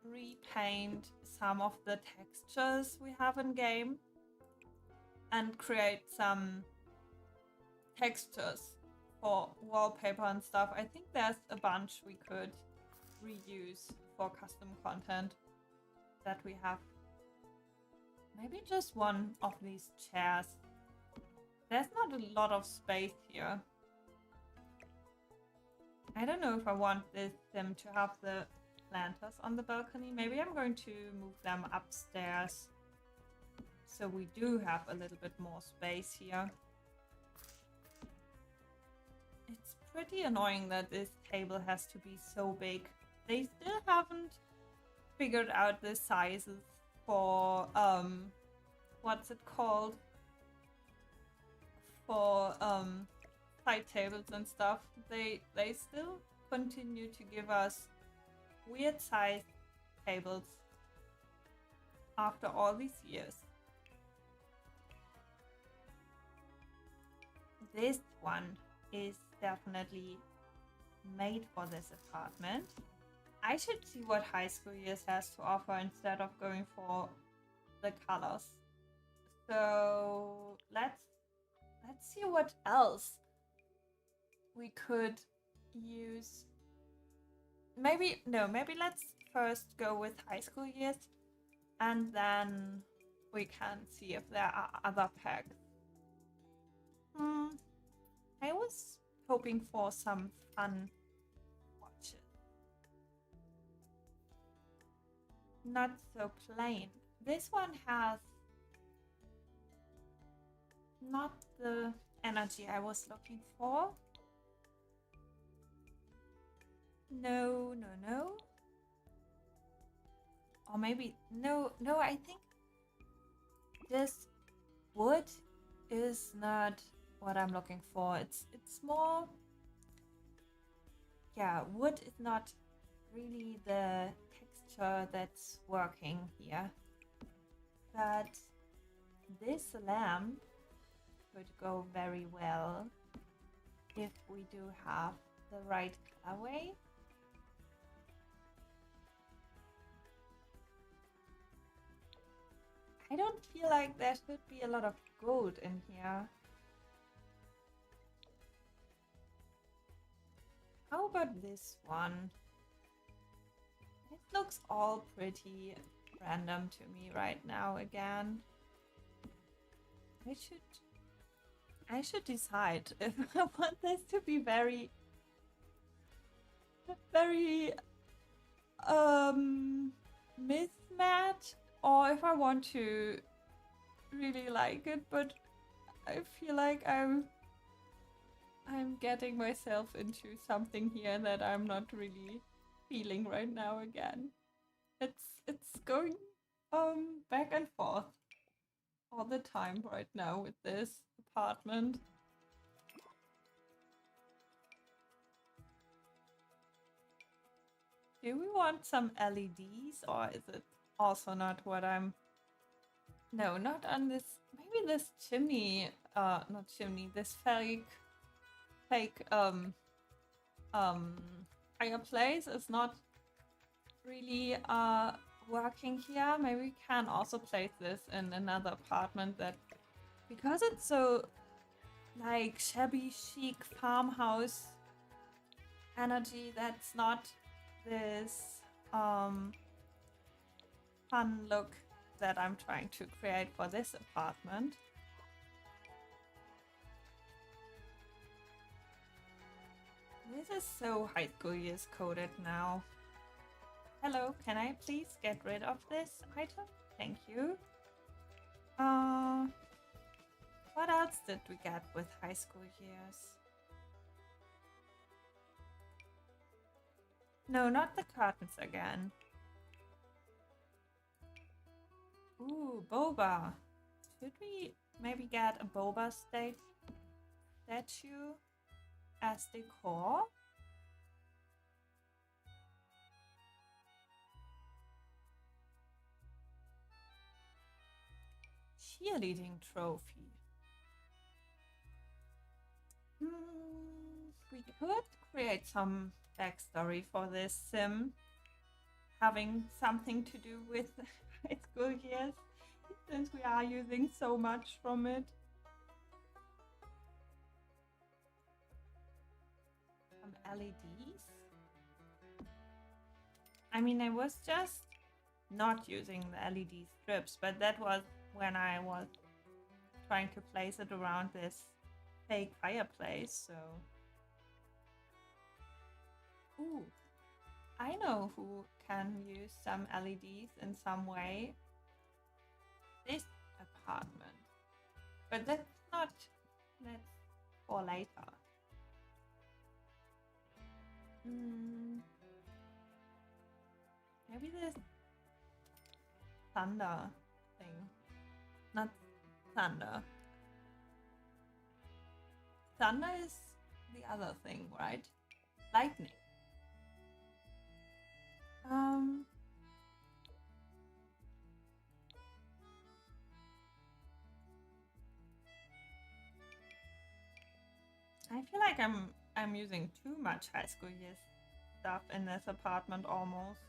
[SPEAKER 1] repaint some of the textures we have in game and create some textures for wallpaper and stuff. I think there's a bunch we could reuse for custom content that we have. Maybe just one of these chairs. There's not a lot of space here. I don't know if I want them to have the planters on the balcony. Maybe I'm going to move them upstairs so we do have a little bit more space here. It's pretty annoying that this table has to be so big. They still haven't figured out the sizes for what's it called, for side tables and stuff. They still continue to give us weird sized tables after all these years. This one is definitely made for this apartment. I should see what High School Years has to offer instead of going for the colors. So let's see what else we could use. Maybe let's first go with High School Years and then we can see if there are other packs. I was hoping for some fun watches. Not so plain. This one has not the energy I was looking for. No. Or maybe, no, I think this wood is not what I'm looking for. It's more yeah, wood is not really the texture that's working here. But this lamp could go very well if we do have the right colorway. I don't feel like there should be a lot of gold in here. How about this one? It looks all pretty random to me right now again. I should decide if I want this to be very mismatched, or if I want to really like it, but I feel like I'm getting myself into something here that I'm not really feeling right now again. It's going back and forth all the time right now with this apartment. Do we want some LEDs, or is it also not what I'm... No, not on this... Maybe this chimney, not chimney, this fake, fireplace is not really, working here. Maybe we can also place this in another apartment that... Because it's so, like, shabby chic farmhouse energy, that's not this fun look that I'm trying to create for this apartment. This is so high school years coded now. Hello, can I please get rid of this item? Thank you. What else did we get with high school years? No, not the curtains again. Ooh, boba. Should we maybe get a boba statue as decor? Cheerleading trophy. We could create some backstory for this sim, having something to do with high school years, since we are using so much from it. Some LEDs. I mean, I was just not using the LED strips, but that was when I was trying to place it around this fake fireplace, so... Ooh, I know who can use some LEDs in some way. This apartment. But that's for later. Maybe this thunder thing. Not thunder. Thunder is the other thing, right? Lightning. I feel like I'm using too much high school years stuff in this apartment almost.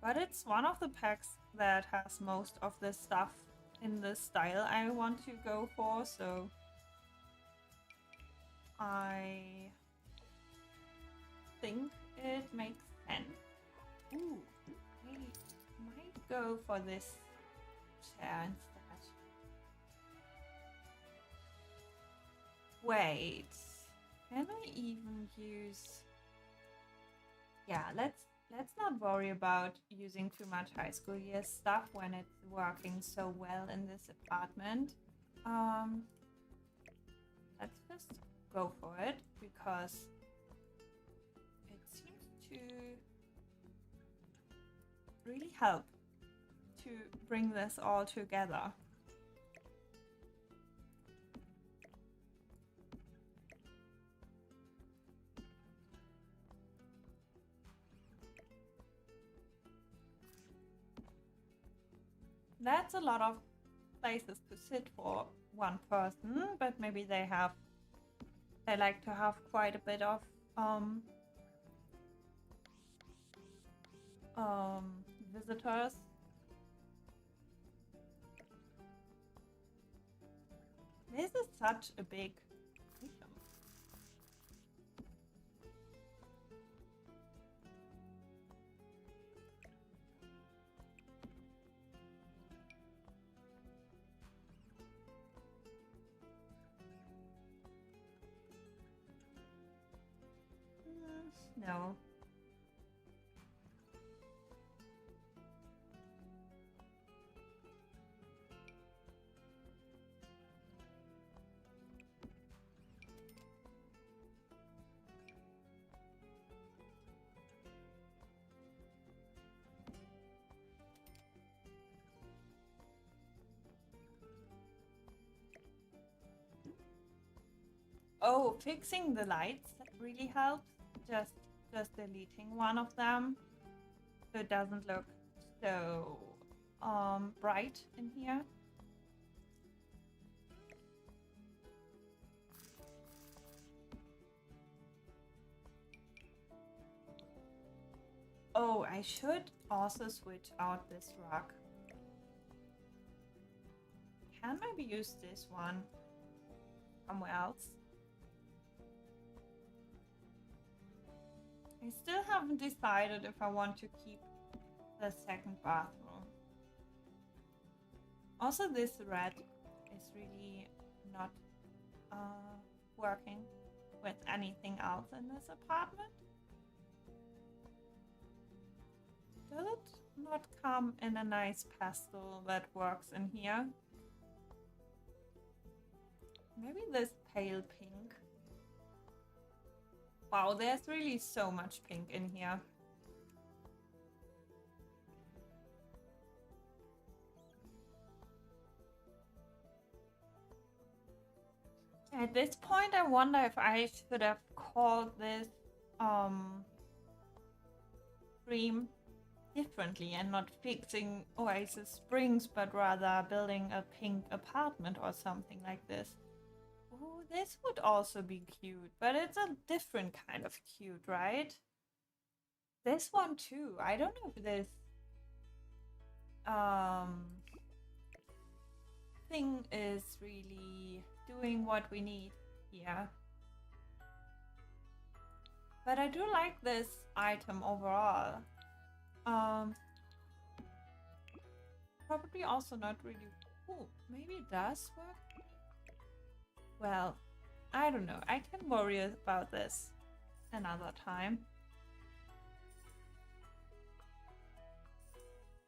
[SPEAKER 1] But it's one of the packs that has most of the stuff in the style I want to go for, so I think it makes sense. Ooh, I might go for this chair instead. Wait, can I even use... Yeah, let's not worry about using too much high school years stuff when it's working so well in this apartment. Let's just go for it, because it seems to really help to bring this all together. That's a lot of places to sit for one person, but maybe they like to have quite a bit of visitors. This is such a big item. No. Oh, fixing the lights really helps. Just deleting one of them so it doesn't look so bright in here. Oh, I should also switch out this rug. Can maybe use this one somewhere else. I still haven't decided if I want to keep the second bathroom. Also, this red is really not working with anything else in this apartment. Does it not come in a nice pastel that works in here? Maybe this pale pink. Wow, there's really so much pink in here. At this point, I wonder if I should have called this stream differently and not fixing Oasis Springs, but rather building a pink apartment or something like this. Oh, this would also be cute, but it's a different kind of cute, right? This one too. I don't know if this thing is really doing what we need here. But I do like this item overall. Probably also not really. Oh, maybe it does work. Well, I don't know. I can worry about this another time.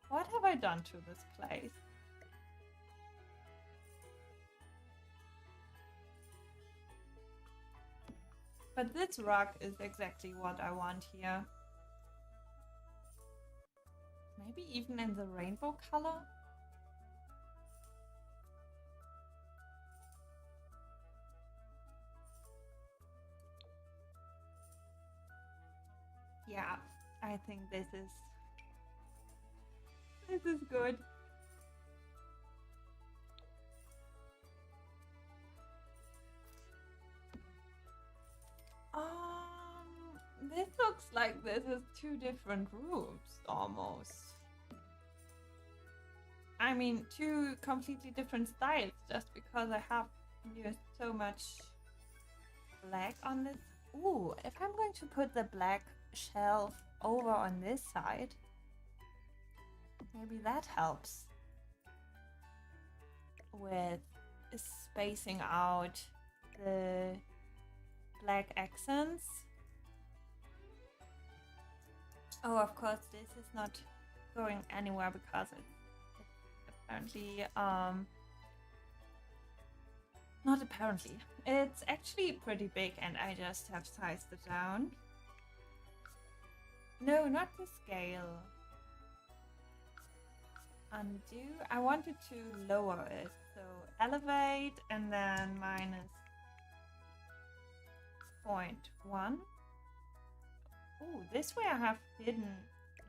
[SPEAKER 1] What have I done to this place? But this rug is exactly what I want here. Maybe even in the rainbow color? Yeah, I think this is good. This looks like this is two different rooms almost. I mean, two completely different styles just because I have used so much black on this. Ooh, if I'm going to put the black shelf over on this side, maybe that helps with spacing out the black accents. Oh, of course, this is not going anywhere because it's apparently, not apparently. It's actually pretty big and I just have sized it down. No, not the scale. Undo. I wanted to lower it. So elevate and then minus 0.1. Oh, this way I have hidden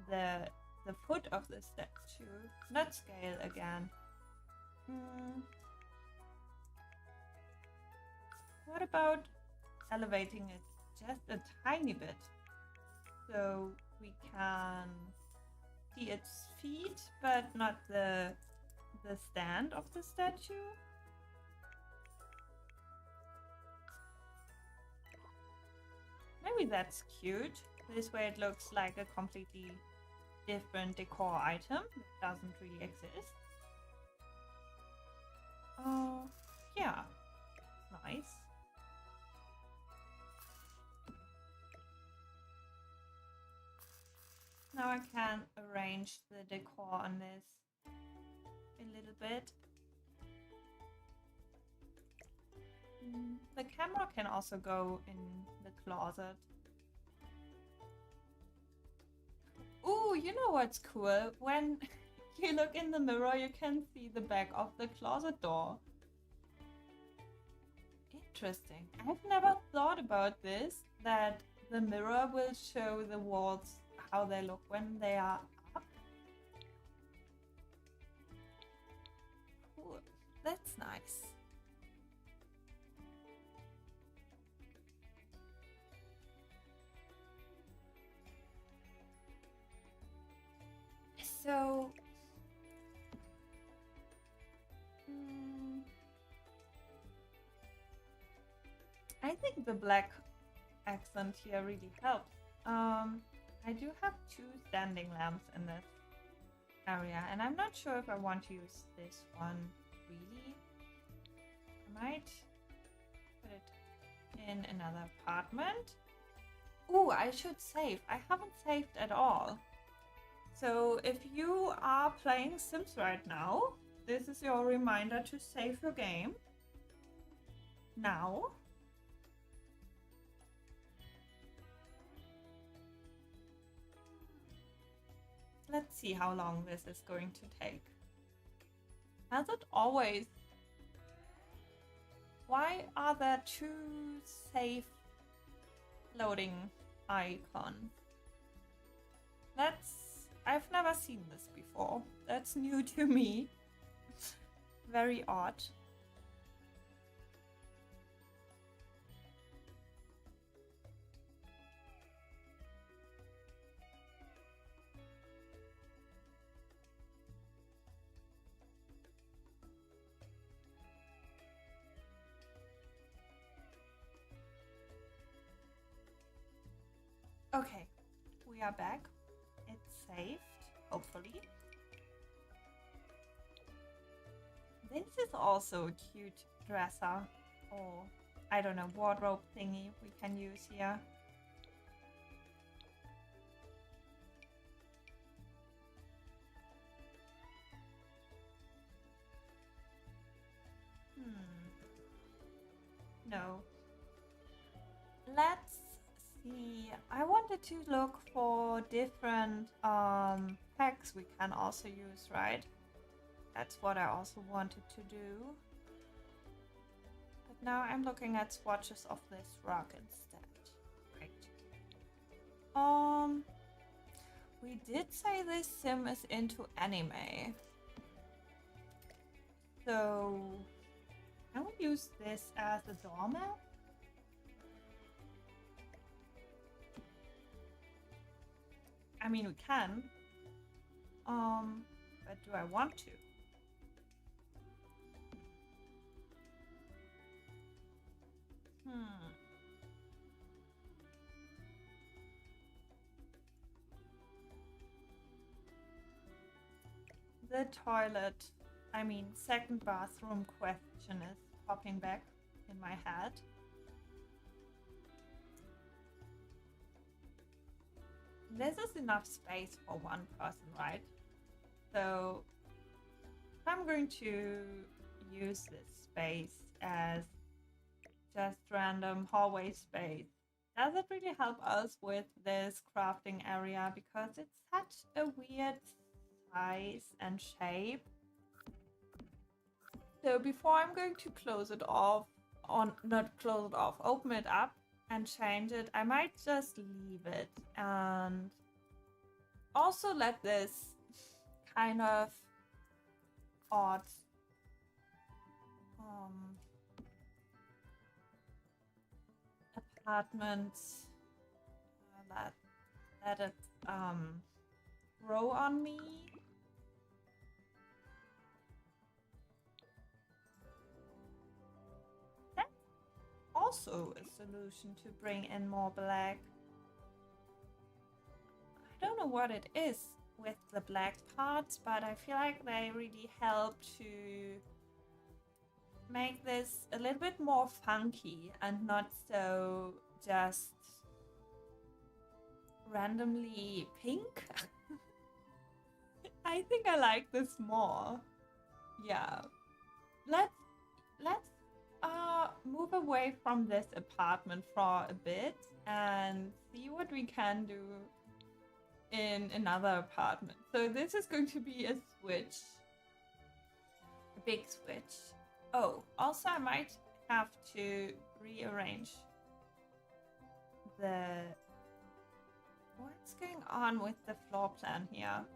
[SPEAKER 1] the the foot of the statue, not scale again. What about elevating it just a tiny bit so we can see its feet but not the stand of the statue? Maybe that's cute. This way it looks like a completely different decor item that doesn't really exist. Oh, yeah. Nice. Now I can arrange the decor on this a little bit. The camera can also go in the closet. Ooh, you know what's cool? When you look in the mirror, you can see the back of the closet door. Interesting. I've never thought about this, that the mirror will show the walls how they look when they are up. Cool. That's nice. So, I think the black accent here really helps. I do have 2 standing lamps in this area, and I'm not sure if I want to use this one really. I might put it in another apartment. Ooh, I should save. I haven't saved at all. So if you are playing Sims right now, this is your reminder to save your game now. Let's see how long this is going to take. Has it always... Why are there 2 safe loading icons? I've never seen this before. That's new to me. Very odd. Okay, we are back. It's saved, hopefully. This is also a cute dresser, or I don't know, wardrobe thingy we can use here. No. Let's see. I wanted to look for different packs we can also use, right? That's what I also wanted to do. But now I'm looking at swatches of this rug instead. Right. We did say this sim is into anime. So can we use this as a doormat? I mean, we can. But do I want to? The toilet, I mean, second bathroom question is popping back in my head. This is enough space for one person, right? So I'm going to use this space as just random hallway space. Does it really help us with this crafting area? Because it's such a weird size and shape. So before I'm going to close it off, not close it off, open it up and change it, I might just leave it and also let this kind of odd apartment let it grow on me. That's also a solution to bring in more black. I don't know what it is with the black parts, but I feel like they really help to make this a little bit more funky and not so just randomly pink. I think I like this more. Yeah. Let's move away from this apartment for a bit and see what we can do in another apartment. So this is going to be a switch. A big switch. Oh, also I might have to rearrange what's going on with the floor plan here?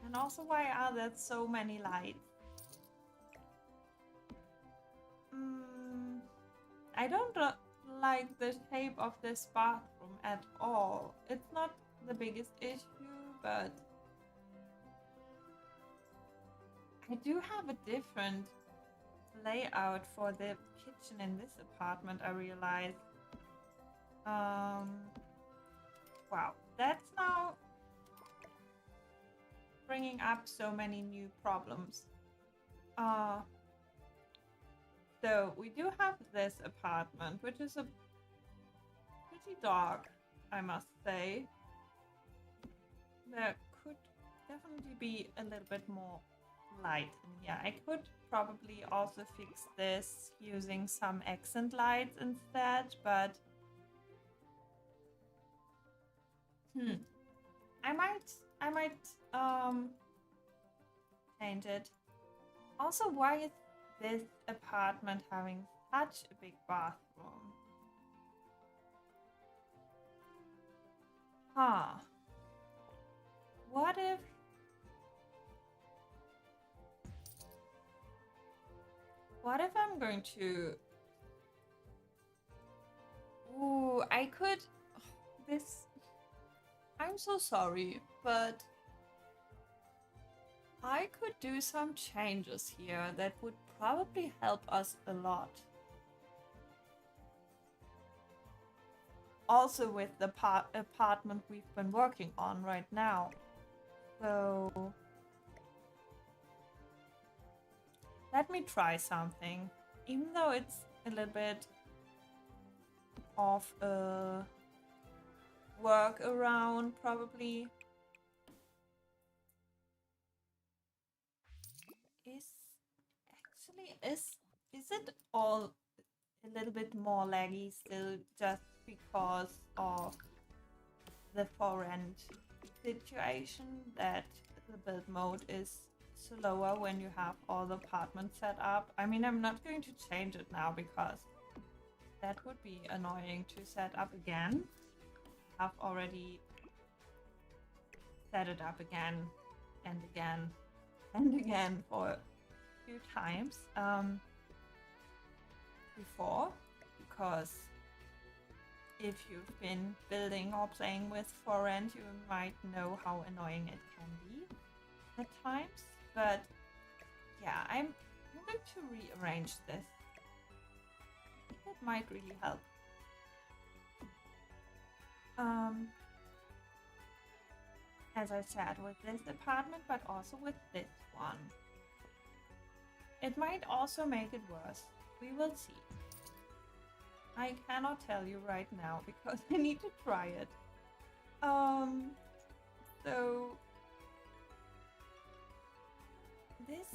[SPEAKER 1] And also, why are there so many lights? I don't like the shape of this bathroom at all. It's not the biggest issue, but I do have a different layout for the kitchen in this apartment, I realize. Wow, that's now bringing up so many new problems. So we do have this apartment, which is a pretty dark, I must say. There could definitely be a little bit more light in here. I could probably also fix this using some accent lights instead, but I might change it. Also, why is this apartment having such a big bathroom? Huh. What if I'm going to... Ooh, I could... This... I'm so sorry, but I could do some changes here that would probably help us a lot. Also with the apartment we've been working on right now. So let me try something. Even though it's a little bit of a workaround, probably. Is it all a little bit more laggy still just because of the for-rent situation, that the build mode is slower when you have all the apartments set up? I mean, I'm not going to change it now because that would be annoying to set up again. I've already set it up again and again and again for a few times before, because if you've been building or playing with for rent, you might know how annoying it can be at times. But yeah, I'm going to rearrange this. That might really help. As I said, with this apartment, but also with this one. It might also make it worse. We will see. I cannot tell you right now because I need to try it. So this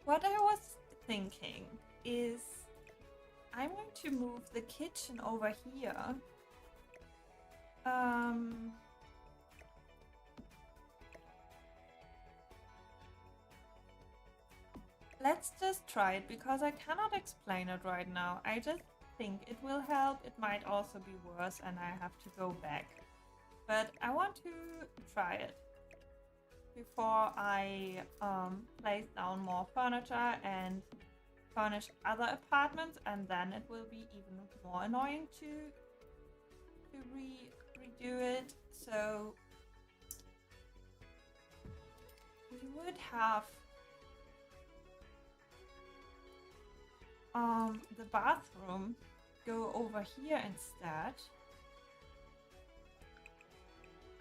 [SPEAKER 1] what I was thinking is I'm going to move the kitchen over here. let's just try it because I cannot explain it right now. I just think it will help. It might also be worse and I have to go back. But I want to try it before I place down more furniture and furnish other apartments, and then it will be even more annoying to redo it. So we would have the bathroom go over here instead.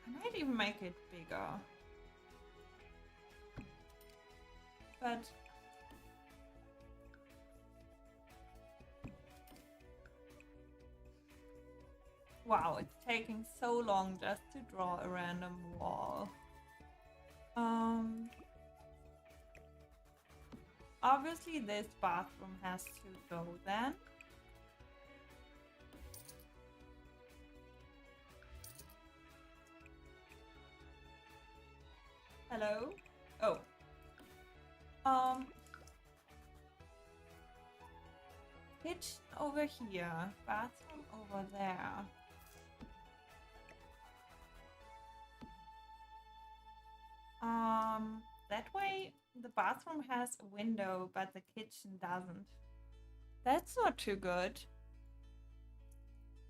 [SPEAKER 1] I might even make it bigger. But wow, it's taking so long just to draw a random wall. Obviously this bathroom has to go then. Hello? Oh. Kitchen over here, bathroom over there. That way the bathroom has a window, but the kitchen doesn't. That's not too good.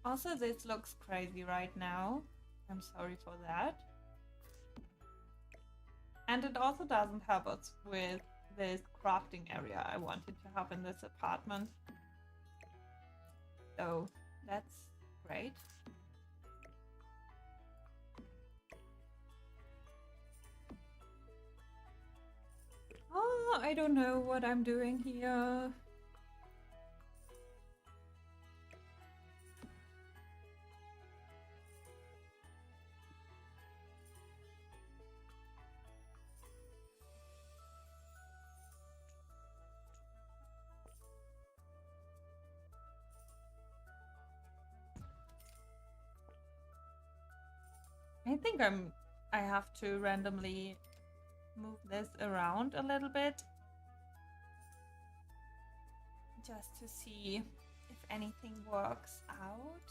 [SPEAKER 1] Also, this looks crazy right now. I'm sorry for that. And it also doesn't help us with this crafting area I wanted to have in this apartment. So that's great. Oh, I don't know what I'm doing here. I think I have to randomly move this around a little bit just to see if anything works out.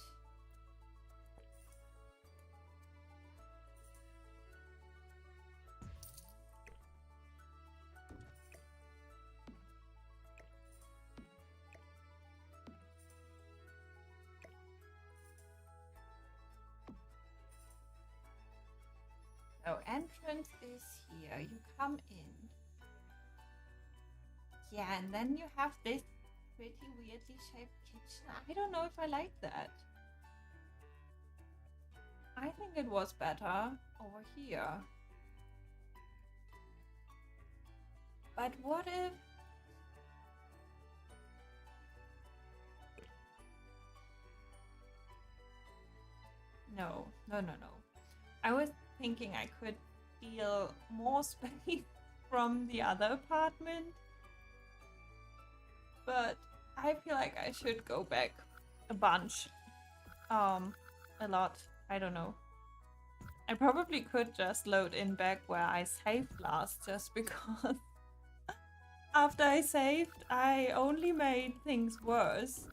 [SPEAKER 1] So entrance is here. You come in. Yeah, and then you have this pretty weirdly shaped kitchen. I don't know if I like that. I think it was better over here. But what if... No. I was thinking I could steal more space from the other apartment. But I feel like I should go back a bunch. A lot. I don't know. I probably could just load in back where I saved last, just because after I saved, I only made things worse.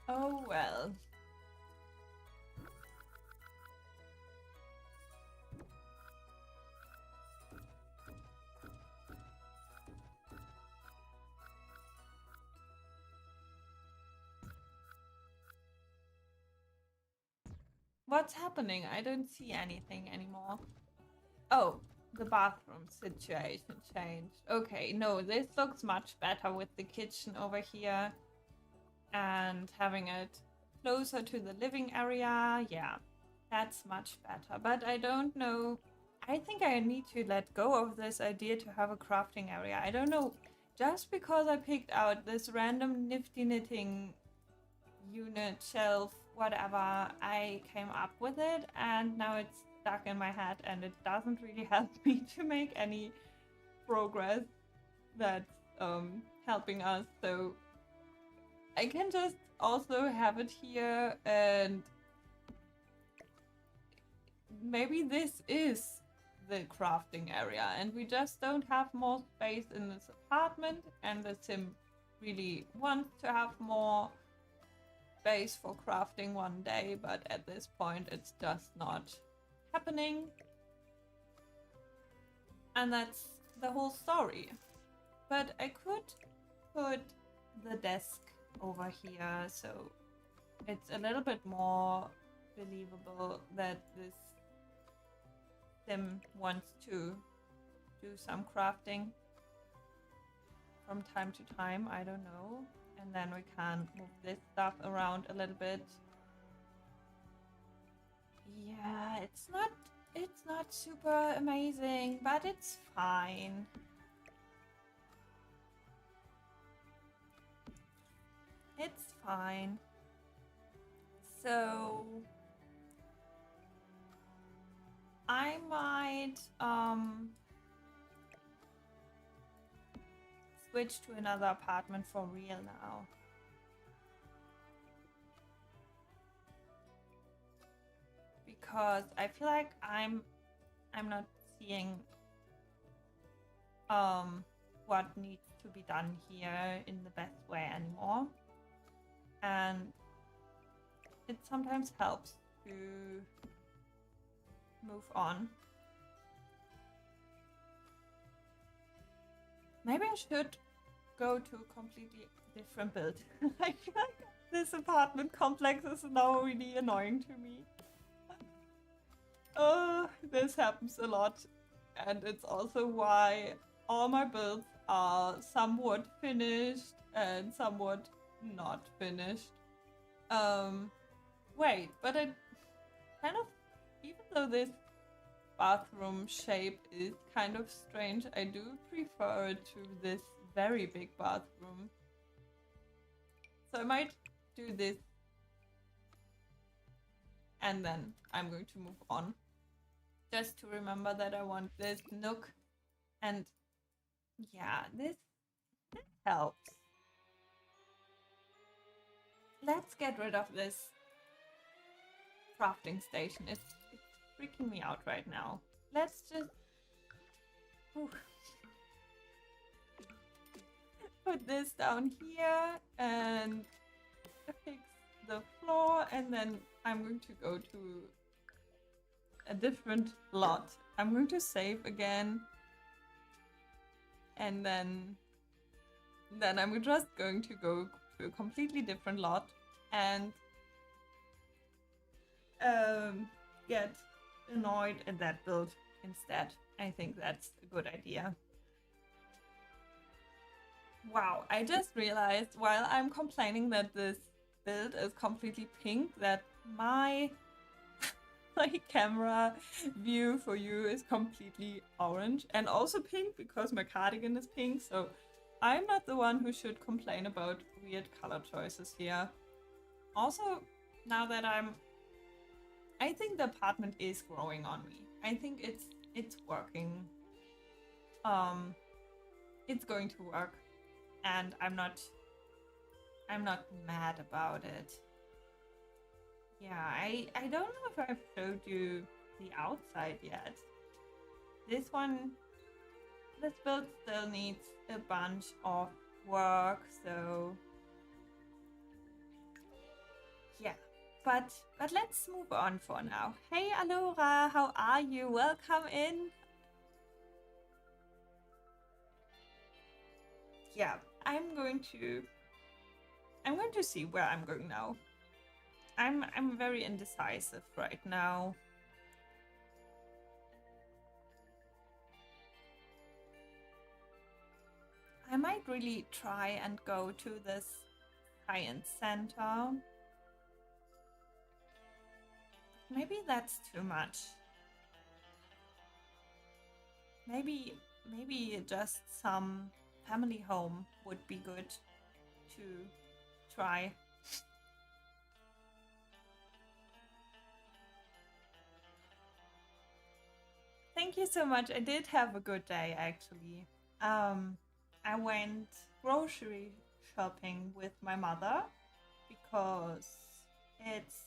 [SPEAKER 1] Oh well. What's happening? I don't see anything anymore. Oh, the bathroom situation changed. Okay, no, this looks much better with the kitchen over here. And having it closer to the living area. Yeah, that's much better. But I don't know. I think I need to let go of this idea to have a crafting area. I don't know. Just because I picked out this random nifty knitting unit, shelf, whatever, I came up with it, and now it's stuck in my head, and it doesn't really help me to make any progress that's helping us. So I can just also have it here, and maybe this is the crafting area, and we just don't have more space in this apartment, and the sim really wants to have more space for crafting one day, but at this point it's just not happening. And that's the whole story. But I could put the desk over here, so it's a little bit more believable that this sim wants to do some crafting from time to time, I don't know. And then we can move this stuff around a little bit. Yeah, it's not super amazing, but it's fine. It's fine. So I might switch to another apartment for real now. Because I feel like I'm not seeing what needs to be done here in the best way anymore. And it sometimes helps to move on. Maybe I should go to a completely different build. I feel like this apartment complex is now really annoying to me. Oh, this happens a lot. And it's also why all my builds are somewhat finished and somewhat not finished. Wait, but I kind of, even though this bathroom shape is kind of strange, I do prefer it to this very big bathroom. So I might do this, and then I'm going to move on. Just to remember that I want this nook, and yeah, this helps. Let's get rid of this crafting station. It's freaking me out right now. Let's just put this down here and fix the floor, and then I'm going to go to a different lot. I'm going to save again, and then I'm just going to go to a completely different lot and get annoyed at that build instead. I think that's a good idea. Wow, I just realized while I'm complaining that this build is completely pink, that my camera view for you is completely orange and also pink because my cardigan is pink, so I'm not the one who should complain about weird color choices here. Also, now that I think the apartment is growing on me. I think it's working. It's going to work, and I'm not mad about it. Yeah, I don't know if I've showed you the outside yet. This build still needs a bunch of work, so yeah. But let's move on for now. Hey Alora, how are you? Welcome in. Yeah, I'm going to see where I'm going now. I'm very indecisive right now. I might really try and go to this science center. Maybe that's too much. Maybe just some family home would be good to try. Thank you so much. I did have a good day actually. Um, I went grocery shopping with my mother because it's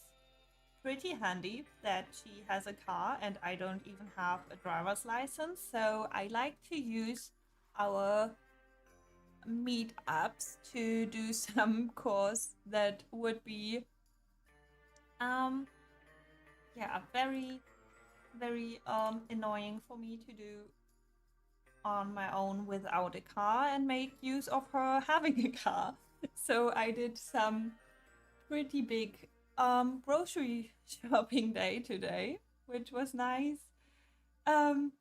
[SPEAKER 1] pretty handy that she has a car and I don't even have a driver's license. So I like to use our meetups to do some course that would be um yeah very annoying for me to do on my own without a car and make use of her having a car. So I did some pretty big grocery shopping day today, which was nice. Um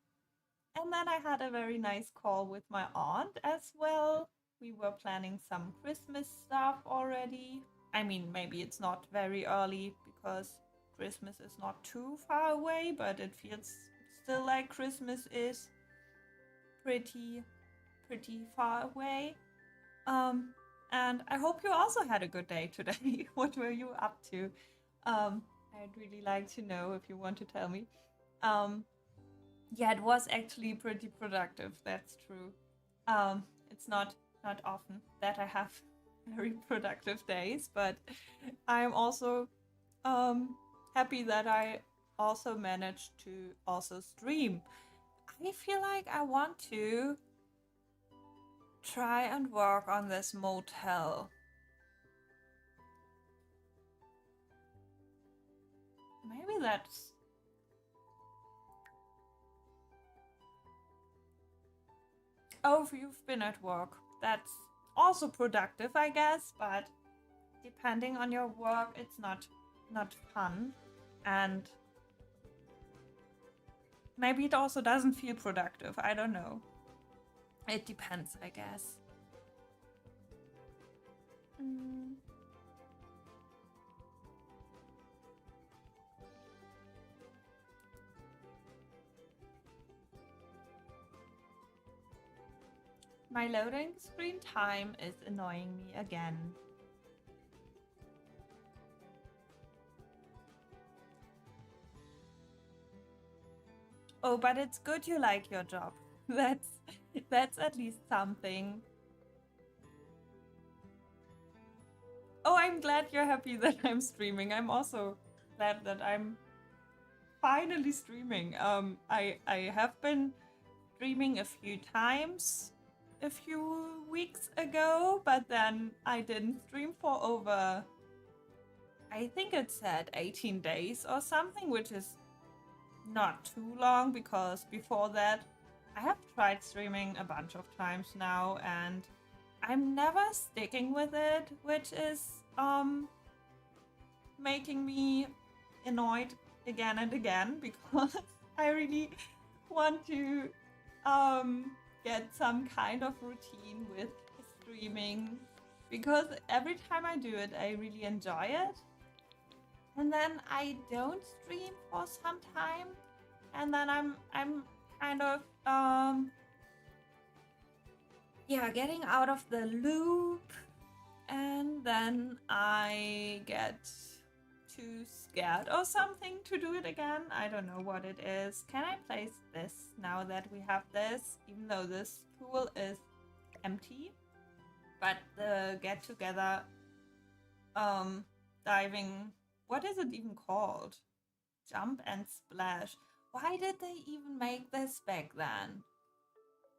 [SPEAKER 1] and then I had a very nice call with my aunt as well. We were planning some Christmas stuff already. I mean, maybe it's not very early because Christmas is not too far away, but it feels still like Christmas is pretty far away. Um, and I hope you also had a good day today. What were you up to? I'd really like to know if you want to tell me. Um, yeah, it was actually pretty productive. That's true. It's not often that I have very productive days, but I'm also happy that I also managed to also stream. I feel like I want to try and work on this motel. Maybe that's... Oh, you've been at work. That's also productive, I guess, but depending on your work, it's not fun. And maybe it also doesn't feel productive. I don't know. It depends, I guess. Mm. My loading screen time is annoying me again. Oh, but it's good you like your job. That's at least something. Oh, I'm glad you're happy that I'm streaming. I'm also glad that I'm finally streaming. I have been streaming a few times a few weeks ago, but then I didn't stream for over, I think it said 18 days or something, which is not too long because before that I have tried streaming a bunch of times now and I'm never sticking with it, which is making me annoyed again and again because I really want to get some kind of routine with streaming because every time I do it I really enjoy it. And then I don't stream for some time and then I'm kind of yeah, getting out of the loop and then I get too scared or something to do it again. I don't know what it is. Can I place this now that we have this, even though this pool is empty? But the get together diving, what is it even called? Jump and splash. Why did they even make this back then?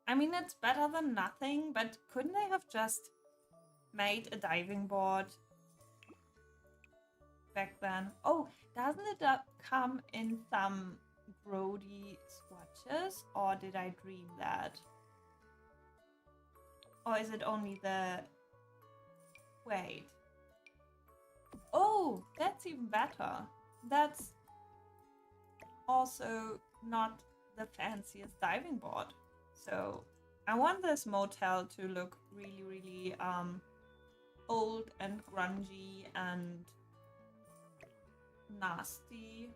[SPEAKER 1] I mean, it's better than nothing, but couldn't they have just made a diving board back then? Oh, doesn't it come in some grody swatches, or did I dream that? Or is it only the... Wait. Oh, that's even better. That's also not the fanciest diving board. So I want this motel to look really old and grungy and nasty.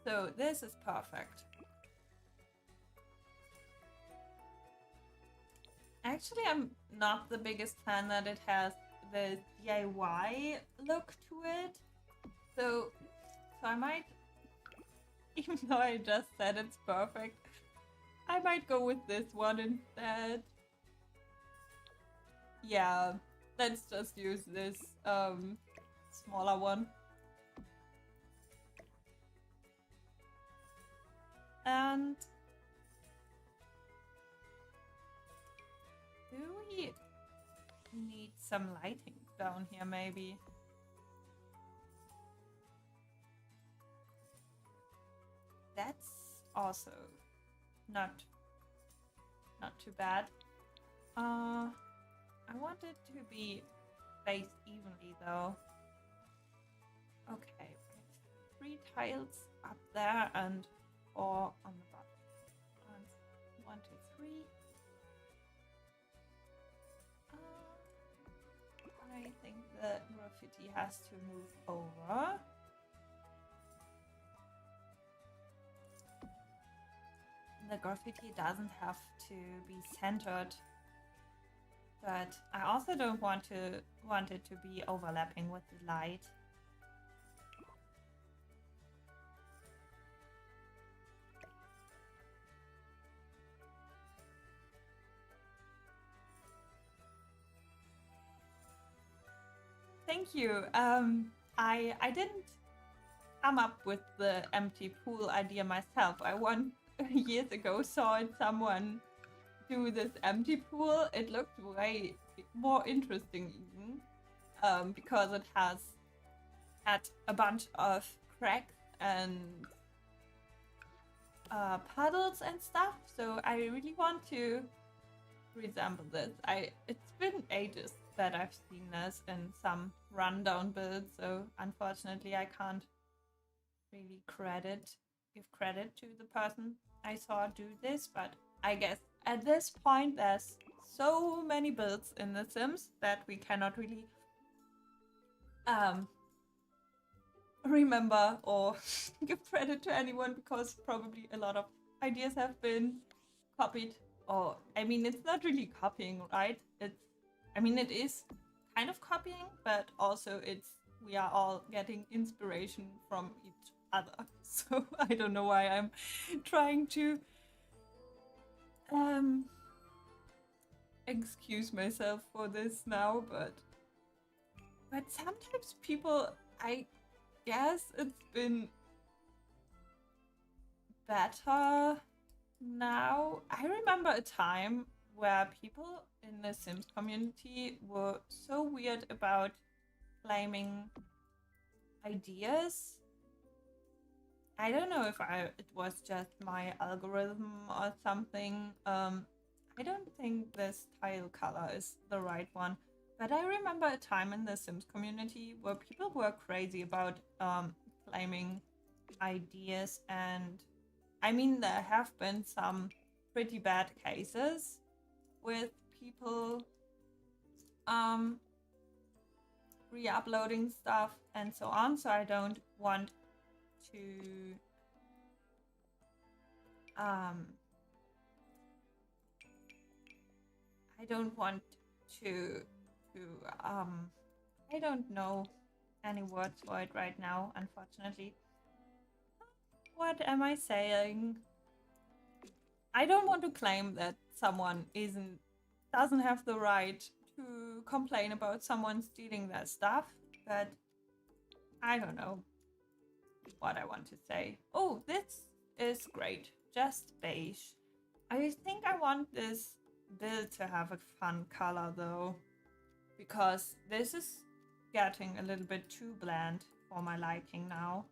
[SPEAKER 1] So this is perfect. Actually, I'm not the biggest fan that it has the DIY look to it. So I might, even though I just said it's perfect, I might go with this one instead. Yeah, let's just use this smaller one. And do we need some lighting down here maybe? That's also not too bad. I want it to be spaced evenly though. Okay, 3 tiles up there and 4 on the bottom. 1, 2, 3. I think the graffiti has to move over. The graffiti doesn't have to be centered, but I also don't want it to be overlapping with the light. Thank you. I didn't come up with the empty pool idea myself. I years ago saw someone do this empty pool. It looked way more interesting even, because it had a bunch of cracks and puddles and stuff. So I really want to resemble this. It's been ages that I've seen this in some rundown builds, so unfortunately I can't really give credit to the person I saw do this, but I guess at this point there's so many builds in The Sims that we cannot really remember or give credit to anyone, because probably a lot of ideas have been copied. Or I mean, it's not really copying, right? It is kind of copying, but also we are all getting inspiration from each other. So I don't know why I'm trying to excuse myself for this now, but sometimes people, I guess it's been better now. I remember a time where people in the Sims community were so weird about claiming ideas. I don't know if it was just my algorithm or something. I don't think this tile color is the right one, but I remember a time in the Sims community where people were crazy about claiming ideas, and I mean, there have been some pretty bad cases with people re-uploading stuff and so on, so I don't want to I don't know any words for it right now, unfortunately. What am I saying? I don't want to claim that someone doesn't have the right to complain about someone stealing their stuff, but I don't know what I want to say. Oh, this is great. Just beige. I think I want this build to have a fun color though, because this is getting a little bit too bland for my liking now.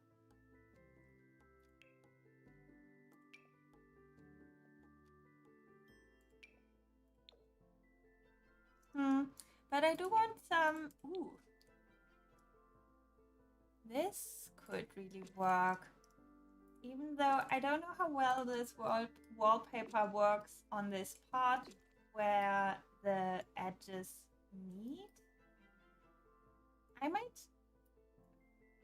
[SPEAKER 1] But I do want some... Ooh. This could really work. Even though I don't know how well this wallpaper works on this part where the edges meet. I might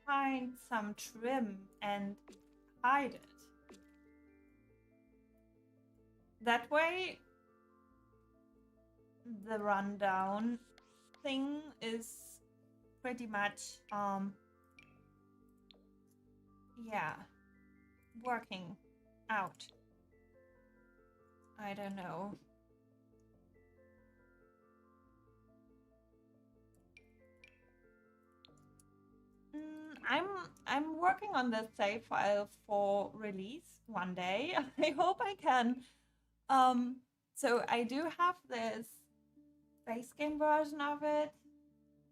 [SPEAKER 1] find some trim and hide it. That way the rundown thing is pretty much yeah, working out. I don't know. I'm working on the save file for release one day. I hope I can. So I do have this base game version of it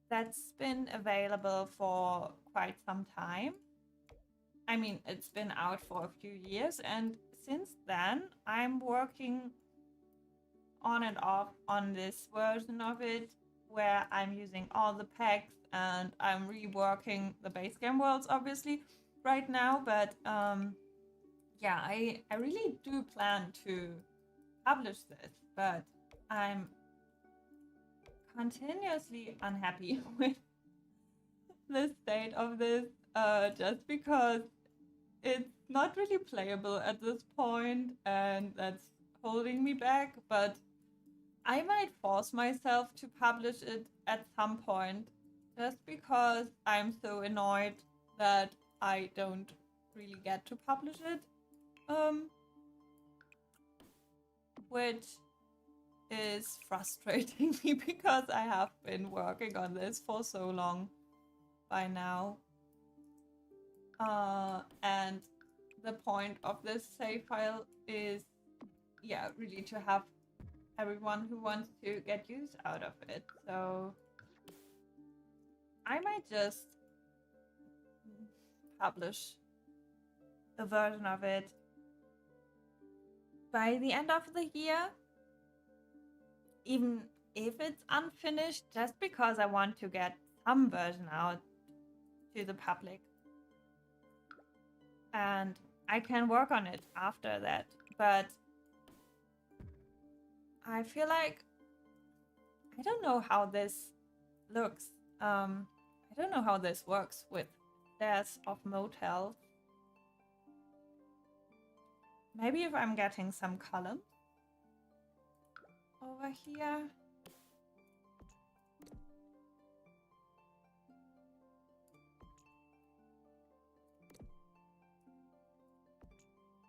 [SPEAKER 1] that's been available for quite some time. I mean, it's been out for a few years, and since then I'm working on and off on this version of it where I'm using all the packs and I'm reworking the base game worlds obviously right now, but yeah, I really do plan to publish this, but I'm continuously unhappy with the state of this just because it's not really playable at this point and that's holding me back, but I might force myself to publish it at some point just because I'm so annoyed that I don't really get to publish it. Which is frustrating me because I have been working on this for so long by now. And the point of this save file is, yeah, really to have everyone who wants to get use out of it. So I might just publish a version of it by the end of the year, even if it's unfinished, just because I want to get some version out to the public. And I can work on it after that, but I feel like I don't know how this looks. I don't know how this works with Stairs of Motel. Maybe if I'm getting some columns over here.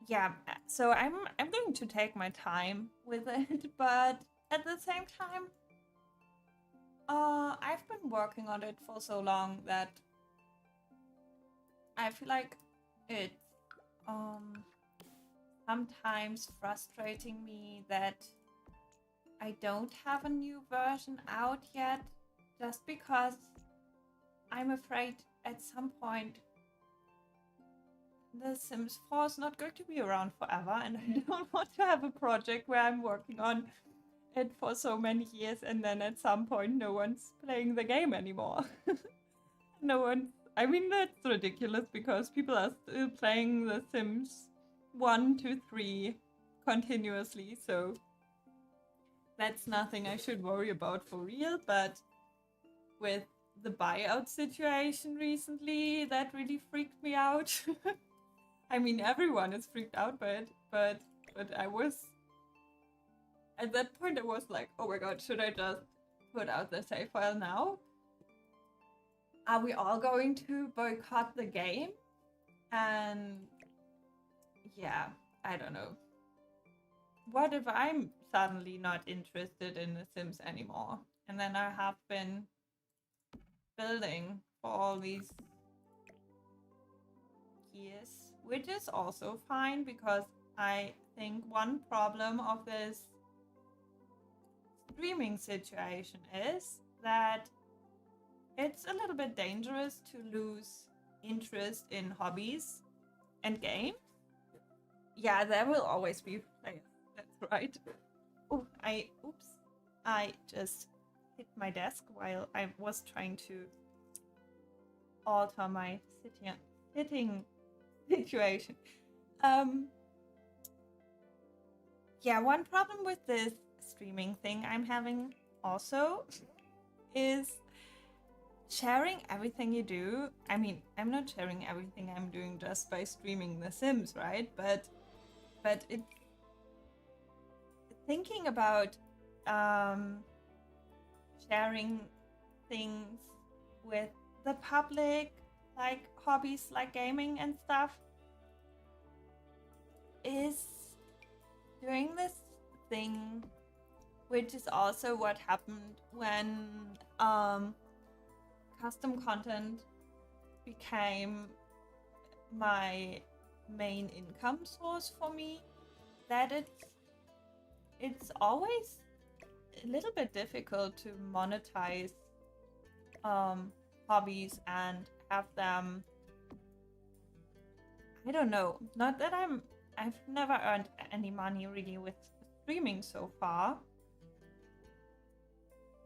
[SPEAKER 1] Yeah, so I'm going to take my time with it, but at the same time, I've been working on it for so long that I feel like it's sometimes frustrating me that I don't have a new version out yet, just because I'm afraid at some point The Sims 4 is not going to be around forever, and I don't want to have a project where I'm working on it for so many years and then at some point no one's playing the game anymore. No one. I mean, that's ridiculous because people are still playing The Sims 1 to 3 continuously, so that's nothing I should worry about for real, but with the buyout situation recently, that really freaked me out. I mean, everyone is freaked out by it, but I was... At that point, I was like, oh my god, should I just put out the save file now? Are we all going to boycott the game? And yeah, I don't know. What if I'm suddenly not interested in The Sims anymore? And then I have been building for all these years, which is also fine because I think one problem of this streaming situation is that it's a little bit dangerous to lose interest in hobbies and games. Yeah, there will always be players. That's right. Oh, I just hit my desk while I was trying to alter my sitting situation. Yeah, one problem with this streaming thing I'm having also is sharing everything you do. I mean, I'm not sharing everything I'm doing just by streaming The Sims, right? But it thinking about sharing things with the public, like hobbies like gaming and stuff, is doing this thing, which is also what happened when custom content became my main income source for me, that it's always a little bit difficult to monetize hobbies and have them. I don't know. Not that I've never earned any money really with streaming so far.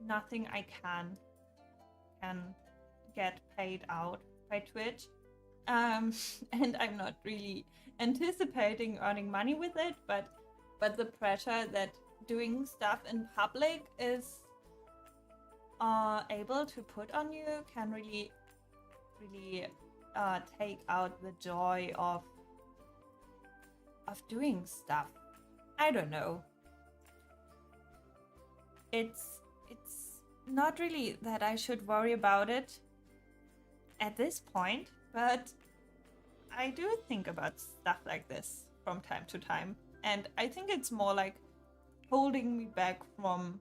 [SPEAKER 1] Nothing I can get paid out by Twitch. And I'm not really anticipating earning money with it, but the pressure that doing stuff in public is able to put on you can really take out the joy of doing stuff. I don't know. It's not really that I should worry about it at this point, but I do think about stuff like this from time to time, and I think it's more like holding me back from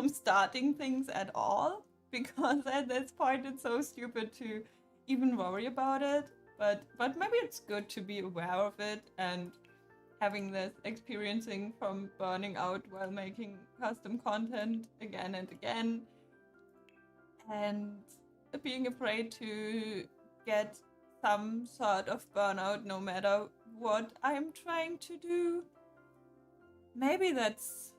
[SPEAKER 1] starting things at all, because at this point it's so stupid to even worry about it. But maybe it's good to be aware of it, and having this experiencing from burning out while making custom content again and again, and being afraid to get some sort of burnout no matter what I'm trying to do. Maybe that's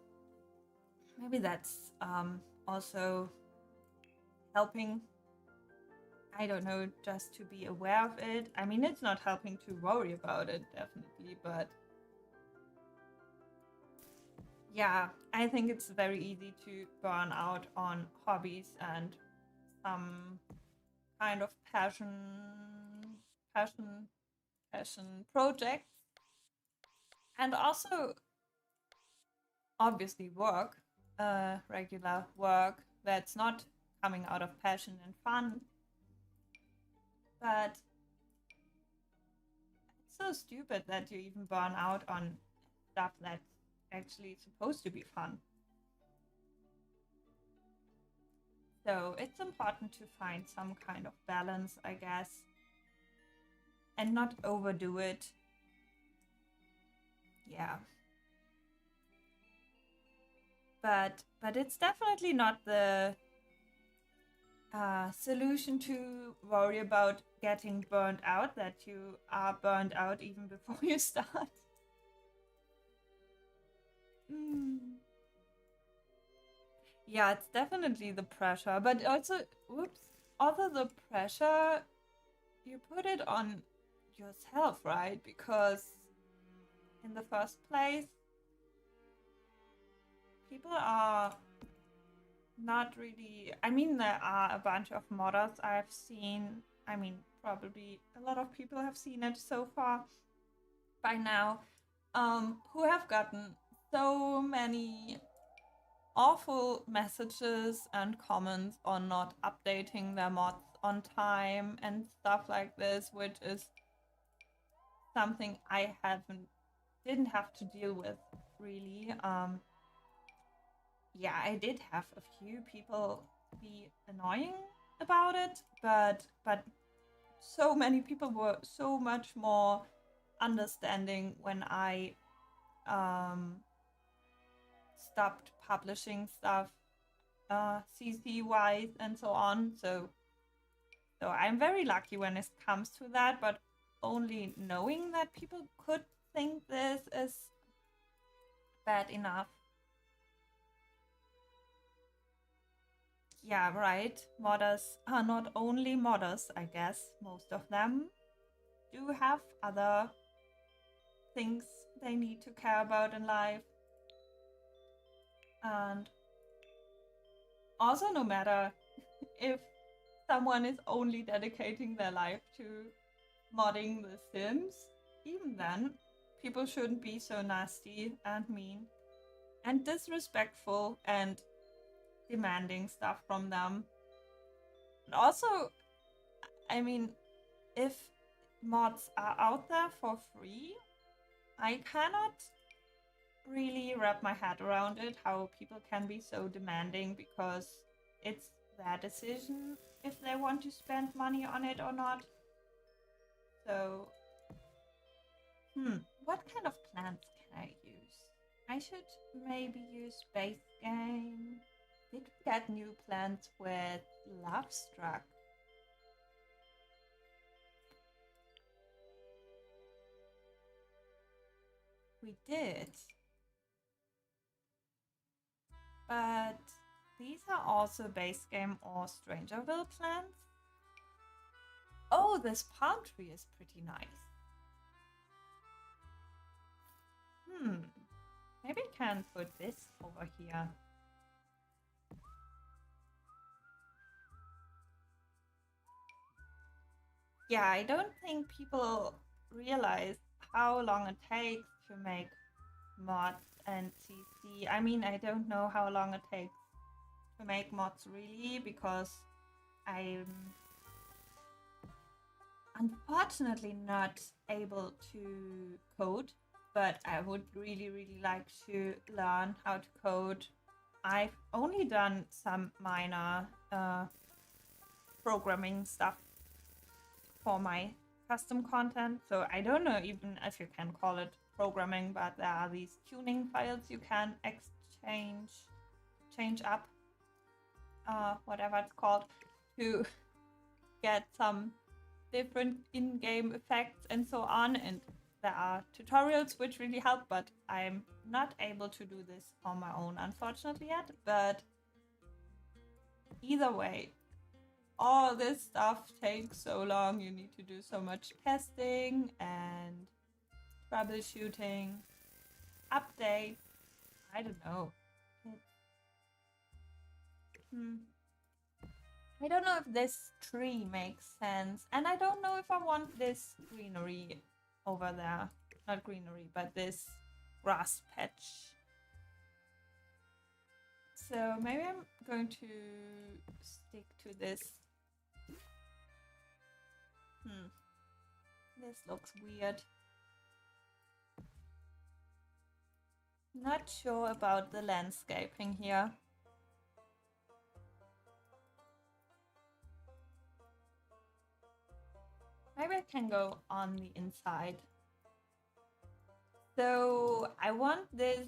[SPEAKER 1] also helping. I don't know, just to be aware of it. I mean, it's not helping to worry about it, definitely, but yeah, I think it's very easy to burn out on hobbies and some kind of passion projects, and also obviously work, regular work that's not coming out of passion and fun. But it's so stupid that you even burn out on stuff that's actually supposed to be fun. So it's important to find some kind of balance, I guess, and not overdo it. Yeah. But it's definitely not the solution to worry about getting burned out, that you are burned out even before you start. Yeah, it's definitely the pressure, but also, also the pressure, you put it on yourself, right? Because in the first place, people are not really. I mean, there are a bunch of modders I've seen. I mean, probably a lot of people have seen it so far by now, who have gotten so many awful messages and comments on not updating their mods on time and stuff like this, which is something I didn't have to deal with really. Yeah, I did have a few people be annoying about it, but so many people were so much more understanding when I stopped publishing stuff CC wise and so on. So I'm very lucky when it comes to that, but only knowing that people could think this is bad enough. Yeah, right. Modders are not only modders, I guess. Most of them do have other things they need to care about in life. And also, no matter if someone is only dedicating their life to modding The Sims, even then, people shouldn't be so nasty and mean and disrespectful and demanding stuff from them. Also, I mean, if mods are out there for free, I cannot really wrap my head around it, how people can be so demanding, because it's their decision if they want to spend money on it or not. So, what kind of plants can I use? I should maybe use base game. Did we get new plants with Love Struck? We did. But these are also base game or Strangerville plants. Oh, this palm tree is pretty nice. Maybe I can put this over here. Yeah, I don't think people realize how long it takes to make mods and CC. I mean, I don't know how long it takes to make mods really, because I'm unfortunately not able to code, but I would really, really like to learn how to code. I've only done some minor programming stuff for my custom content, so I don't know even if you can call it programming, but there are these tuning files you can change up, whatever it's called, to get some different in-game effects and so on, and there are tutorials which really help, but I'm not able to do this on my own, unfortunately, yet. But either way, all this stuff takes so long. You need to do so much testing and troubleshooting, updates. I don't know. I don't know if this tree makes sense, and I don't know if I want this greenery over there. Not greenery, but this grass patch. So maybe I'm going to stick to this. This looks weird. Not sure about the landscaping here. Maybe I can go on the inside. So I want this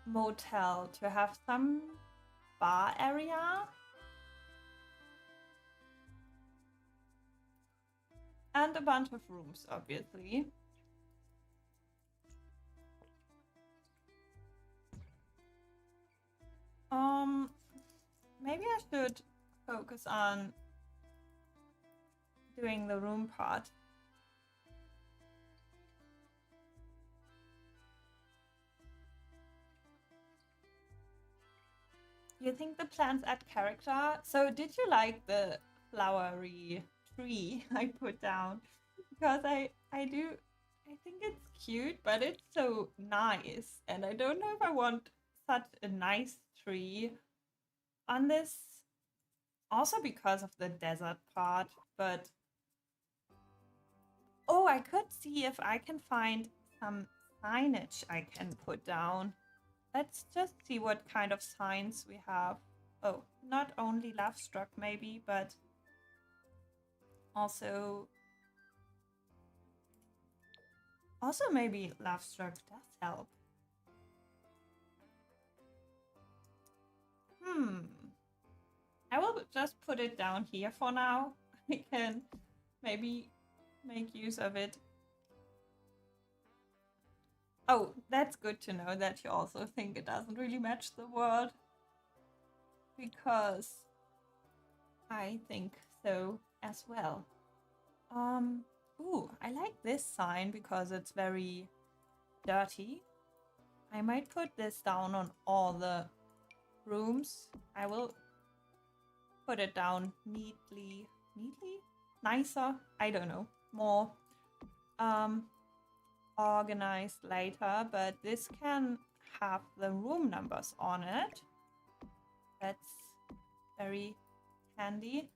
[SPEAKER 1] motel to have some bar area. And a bunch of rooms, obviously. Maybe I should focus on doing the room part. You think the plants add character? So did you like the flowery tree I put down? Because I think it's cute, but it's so nice, and I don't know if I want such a nice tree on this. Also because of the desert part, but oh, I could see if I can find some signage I can put down. Let's just see what kind of signs we have. Oh, not only Love Struck maybe, but also maybe Love Struck does help. I will just put it down here for now. I can maybe make use of it. Oh, that's good to know that you also think it doesn't really match the world. Because I think so as well. Ooh, I like this sign because it's very dirty. I might put this down on all the rooms. I will put it down neatly, nicer, I don't know, more organized later, but this can have the room numbers on it. That's very handy.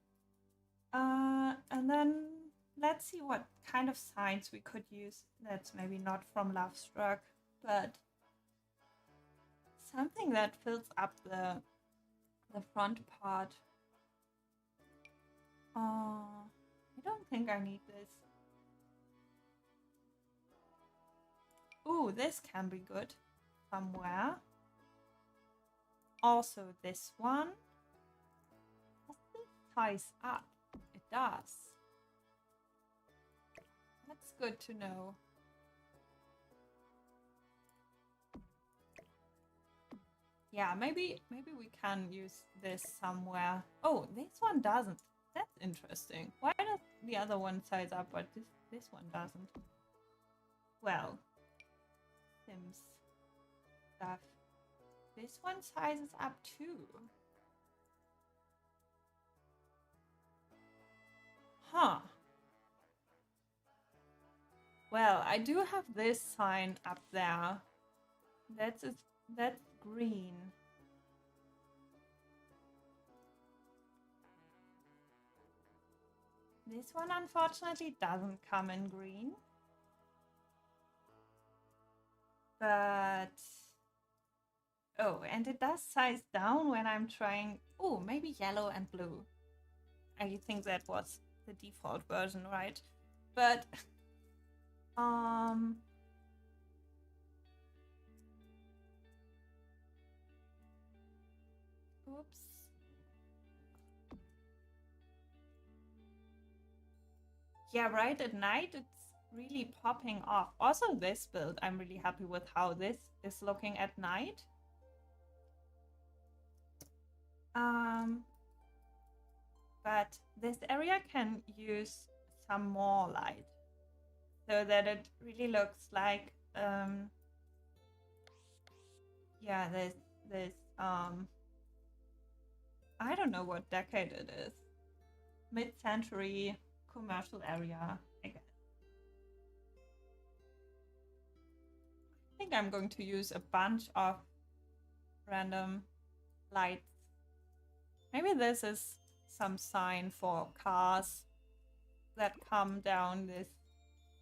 [SPEAKER 1] And then let's see what kind of signs we could use. That's maybe not from Love Struck, but something that fills up the front part. I don't think I need this. Ooh, this can be good somewhere. Also this one. Does this size up? It does. That's good to know. Yeah, maybe we can use this somewhere. Oh, this one doesn't. That's interesting. Why does the other one size up, but this one doesn't? Well, Sims stuff. This one sizes up too. Huh. Well, I do have this sign up there. That's green. This one unfortunately doesn't come in green. But oh, and it does size down when I'm trying. Oh, maybe yellow and blue. I think that was the default version, right? But oops. Yeah, right at night it's really popping off. Also this build, I'm really happy with how this is looking at night. But this area can use some more light so that it really looks like yeah, this I don't know what decade it is. Mid-century commercial area, I guess. I think I'm going to use a bunch of random lights. Maybe this is some sign for cars that come down this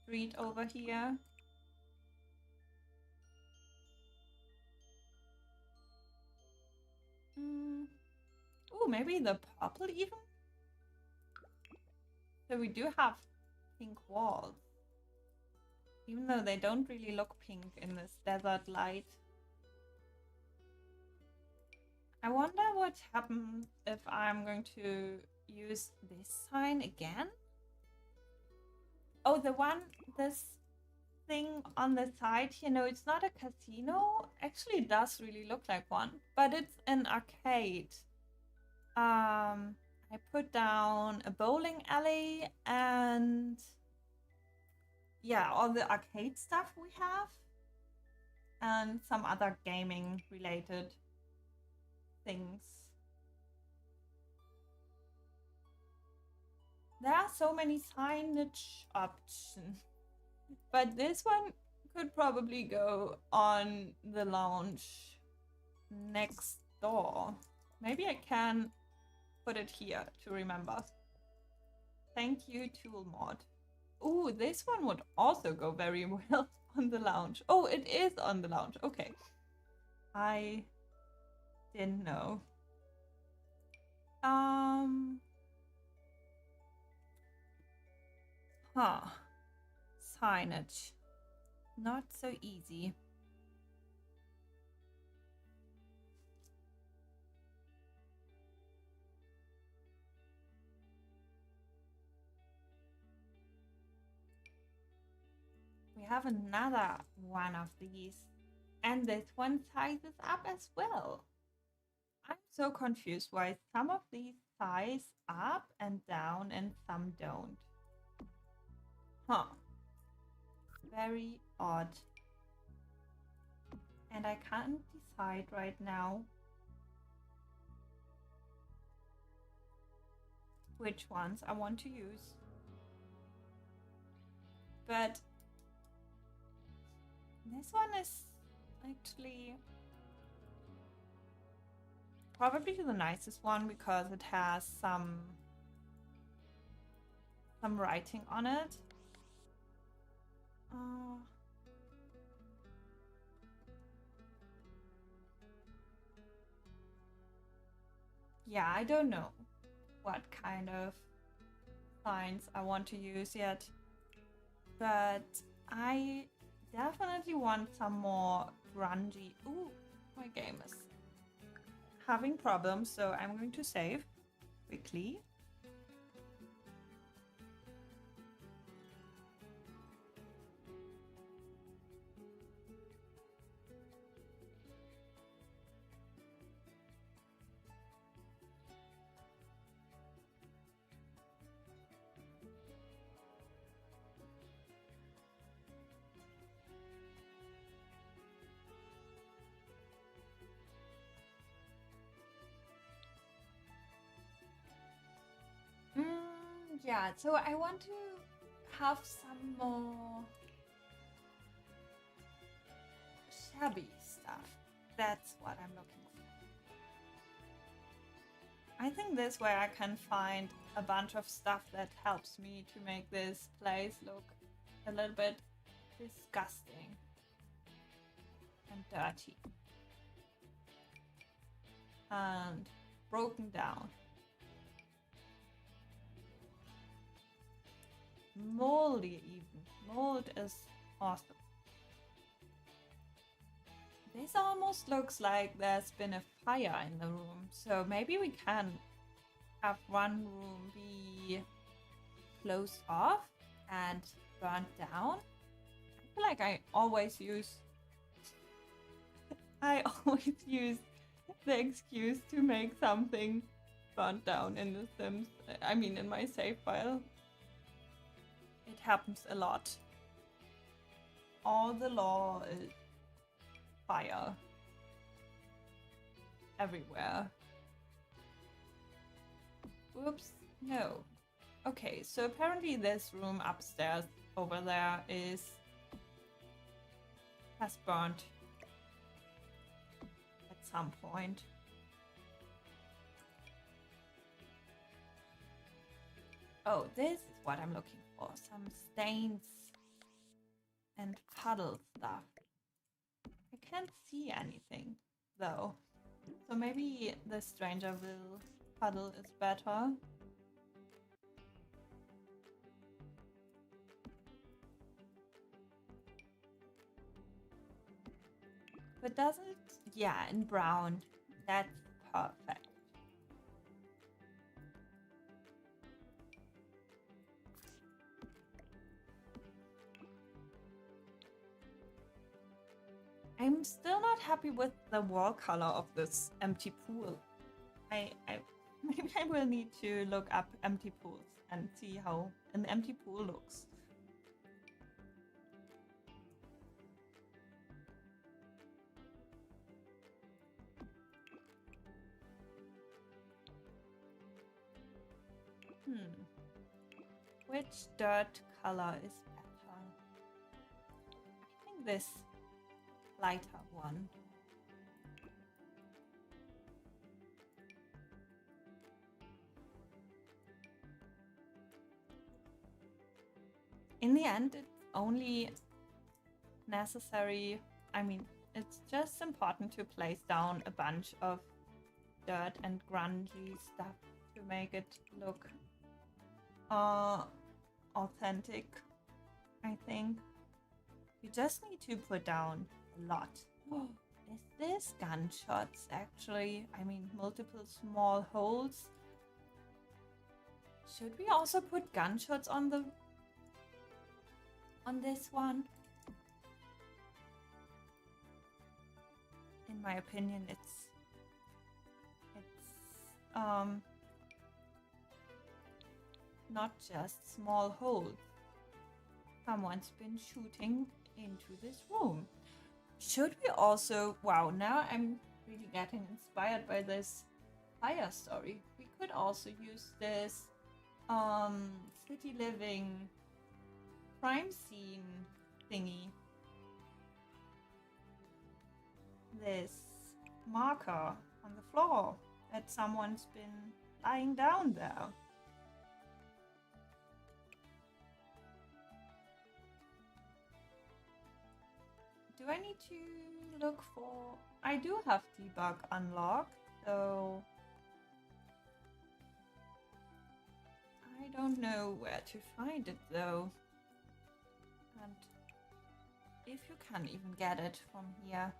[SPEAKER 1] street over here. Oh, maybe the purple even? So we do have pink walls. Even though they don't really look pink in this desert light. I wonder what happens if I'm going to use this sign again. Oh, this thing on the side here, no, it's not a casino. Actually, it does really look like one, but it's an arcade. I put down a bowling alley and yeah, all the arcade stuff we have and some other gaming related things. There are so many signage options, but this one could probably go on the lounge next door. Maybe I can put it here to remember. Thank you, Tool Mod. Ooh, this one would also go very well on the lounge. Oh, it is on the lounge. Okay. I didn't know. Huh. Signage. Not so easy. We have another one of these. And this one sizes up as well. I'm so confused why some of these size up and down and some don't. Huh. Very odd. And I can't decide right now which ones I want to use. But this one is actually probably the nicest one because it has some writing on it. Yeah, I don't know what kind of signs I want to use yet, but I definitely want some more grungy. Ooh, my game is having problems, so I'm going to save quickly. Yeah, so I want to have some more shabby stuff. That's what I'm looking for. I think this way I can find a bunch of stuff that helps me to make this place look a little bit disgusting and dirty and broken down. Moldy even. Mold is awesome. This almost looks like there's been a fire in the room, so maybe we can have one room be closed off and burnt down. I feel like I always use the excuse to make something burnt down in The Sims. I mean, in my save file. It happens a lot. All the law is fire everywhere. Oops, no. Okay, so apparently this room upstairs over there has burnt at some point. Oh, this is what I'm looking for. Some stains and puddle stuff. I can't see anything though. So maybe the Strangerville puddle is better. But doesn't, yeah, in brown. That's perfect. I'm still not happy with the wall color of this empty pool. Maybe I will need to look up empty pools and see how an empty pool looks. Which dirt color is better? I think this lighter one. In the end, it's only necessary, I mean, it's just important to place down a bunch of dirt and grungy stuff to make it look authentic, I think. You just need to put down a lot. Is this gunshots actually? I mean, multiple small holes. Should we also put gunshots on this one? In my opinion, it's not just small holes. Someone's been shooting into this room. Should we also, wow, now I'm really getting inspired by this fire story. We could also use this city living crime scene thingy. This marker on the floor. that someone's been lying down there. Do I need to look for... I do have debug unlocked, so... I don't know where to find it though. And if you can even get it from here.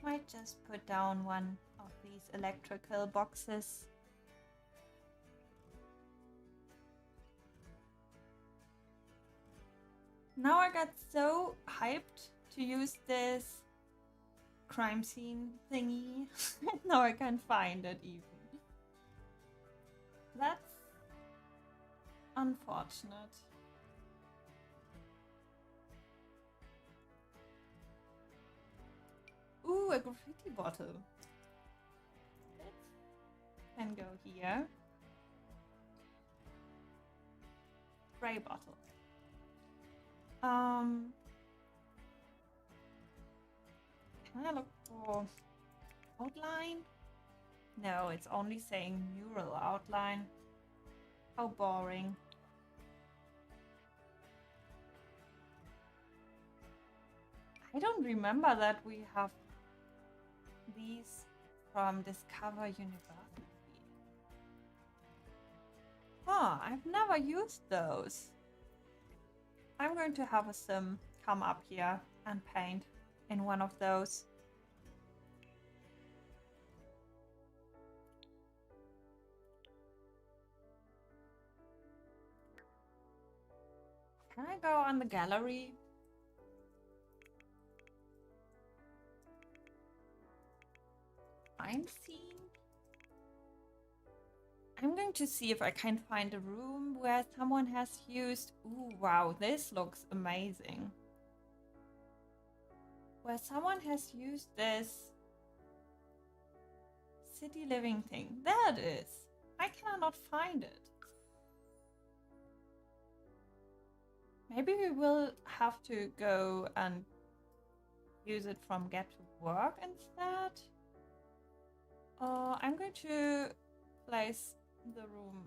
[SPEAKER 1] Might just put down one of these electrical boxes. Now I got so hyped to use this crime scene thingy. Now I can't find it even. That's unfortunate. Ooh, a graffiti bottle. It can go here. Spray bottle. Can I look for outline? No, it's only saying mural outline. How boring. I don't remember that we have these from Discover University. Huh, I've never used those. I'm going to have a sim come up here and paint in one of those. Can I go on the gallery? I'm seeing. I'm going to see if I can find a room where someone has used... Ooh, wow, this looks amazing. Where someone has used this city living thing. There it is. I cannot find it. Maybe we will have to go and use it from Get to Work instead. I'm going to place the room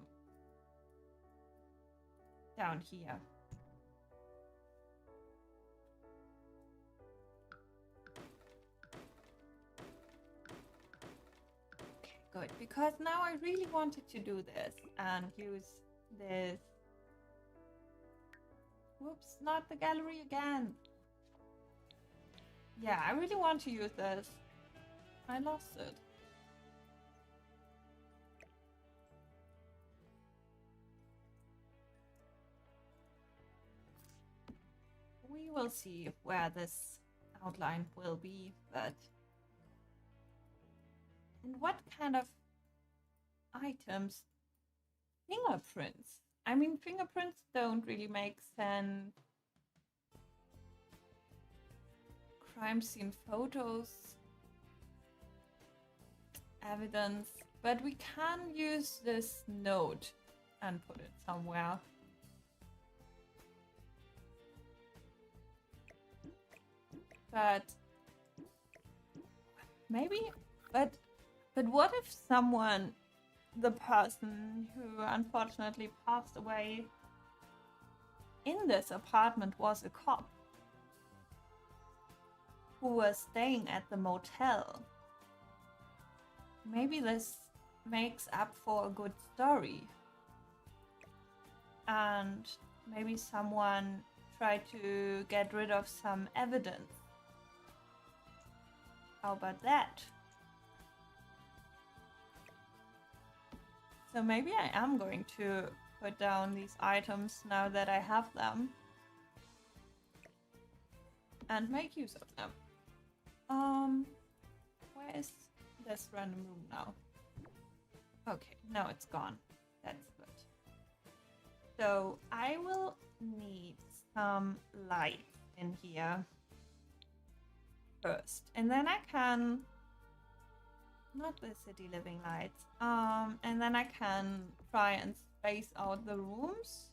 [SPEAKER 1] down here. Okay, good, because now I really wanted to do this and use this. Whoops, not the gallery again. Yeah, I really want to use this. I lost it. We will see where this outline will be, but... And what kind of items? Fingerprints. I mean, fingerprints don't really make sense. Crime scene photos. Evidence. But we can use this note and put it somewhere. But maybe, but what if someone, the person who unfortunately passed away in this apartment, was a cop who was staying at the motel? Maybe this makes up for a good story. And maybe someone tried to get rid of some evidence. How about that? So maybe I am going to put down these items now that I have them. And make use of them. Where is this random room now? Okay, now it's gone. That's good. So I will need some light in here first, and then I can not the city living lights. And then I can try and space out the rooms.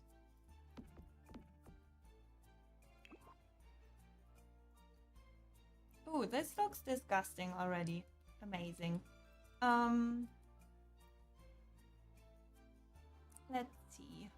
[SPEAKER 1] Ooh, this looks disgusting already. Amazing. Let's see.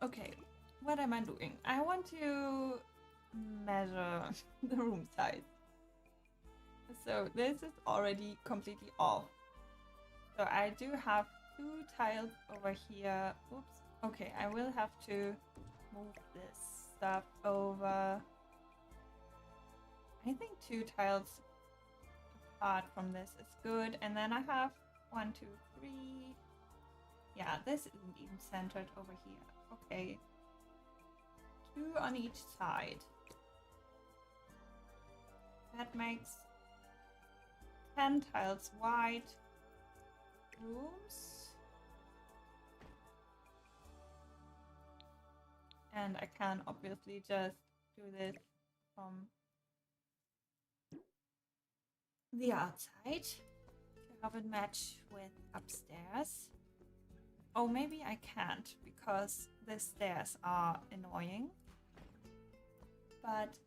[SPEAKER 1] Okay, what am I doing? I want to measure the room size. So this is already completely off. So I do have 2 tiles over here. Oops. Okay, I will have to move this stuff over. I think 2 tiles apart from this is good. And then I have 1, 2, 3. Yeah, this isn't even centered over here. Okay. 2 on each side. That makes 10 tiles wide rooms. And I can obviously just do this from the outside to have it match with upstairs. Oh, maybe I can't because the stairs are annoying. But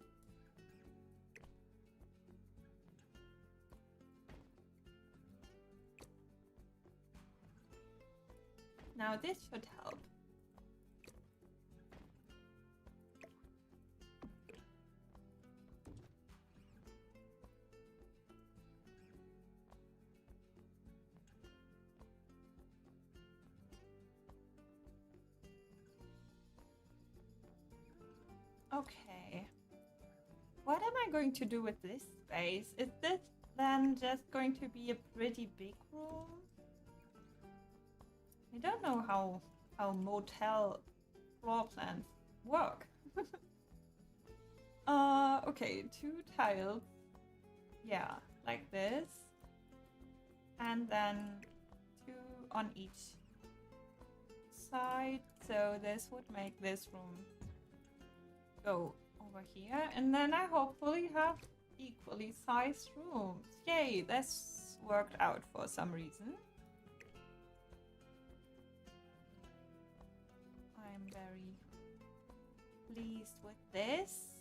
[SPEAKER 1] now this should help. Okay. What am I going to do with this space? Is this then just going to be a pretty big room? I don't know how motel floor plans work. Okay, 2 tiles. Yeah, like this. And then 2 on each side. So this would make this room go over here. And then I hopefully have equally sized rooms. Yay, this worked out for some reason. I'm very pleased with this.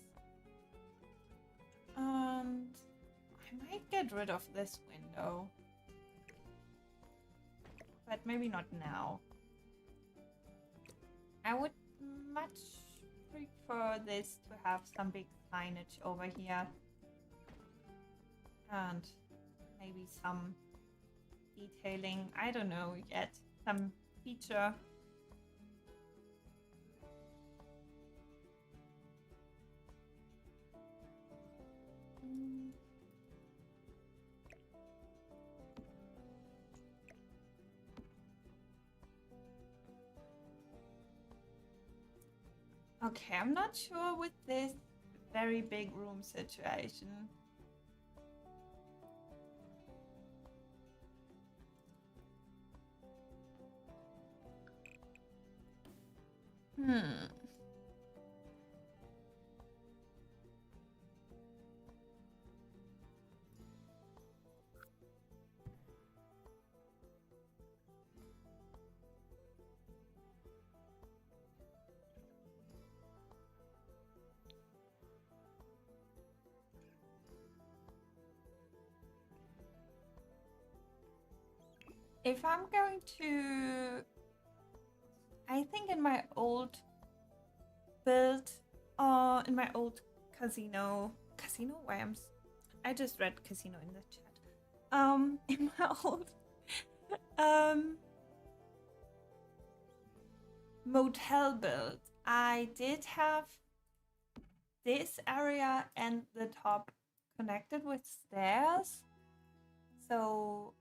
[SPEAKER 1] And I might get rid of this window. But maybe not now. I would much prefer this to have some big signage over here. And maybe some detailing. I don't know yet. Some feature. Okay, I'm not sure with this very big room situation. If I'm going to, I think in my old build, in my old casino, why I just read casino in the chat. In my old, motel build, I did have this area and the top connected with stairs, so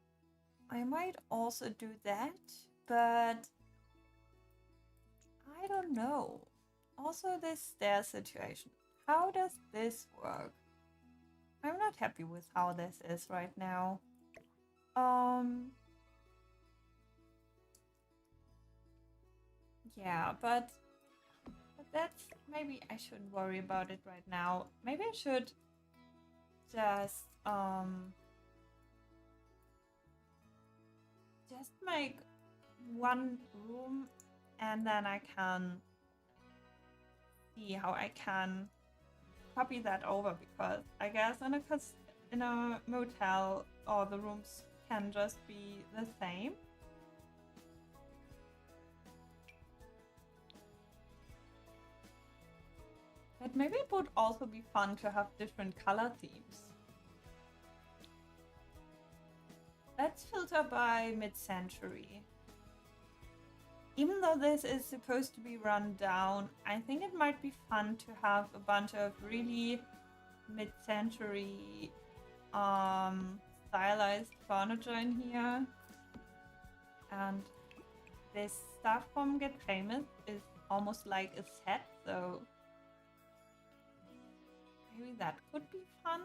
[SPEAKER 1] I might also do that, but I don't know. Also, this stair situation. How does this work? I'm not happy with how this is right now. Yeah, but that's, maybe I shouldn't worry about it right now. Maybe I should just make one room, and then I can see how I can copy that over, because I guess in a motel all the rooms can just be the same. But maybe it would also be fun to have different color themes. Let's filter by mid-century. Even though this is supposed to be run down, I think it might be fun to have a bunch of really mid-century stylized furniture in here. And this stuff from Get Famous is almost like a set, so maybe that could be fun.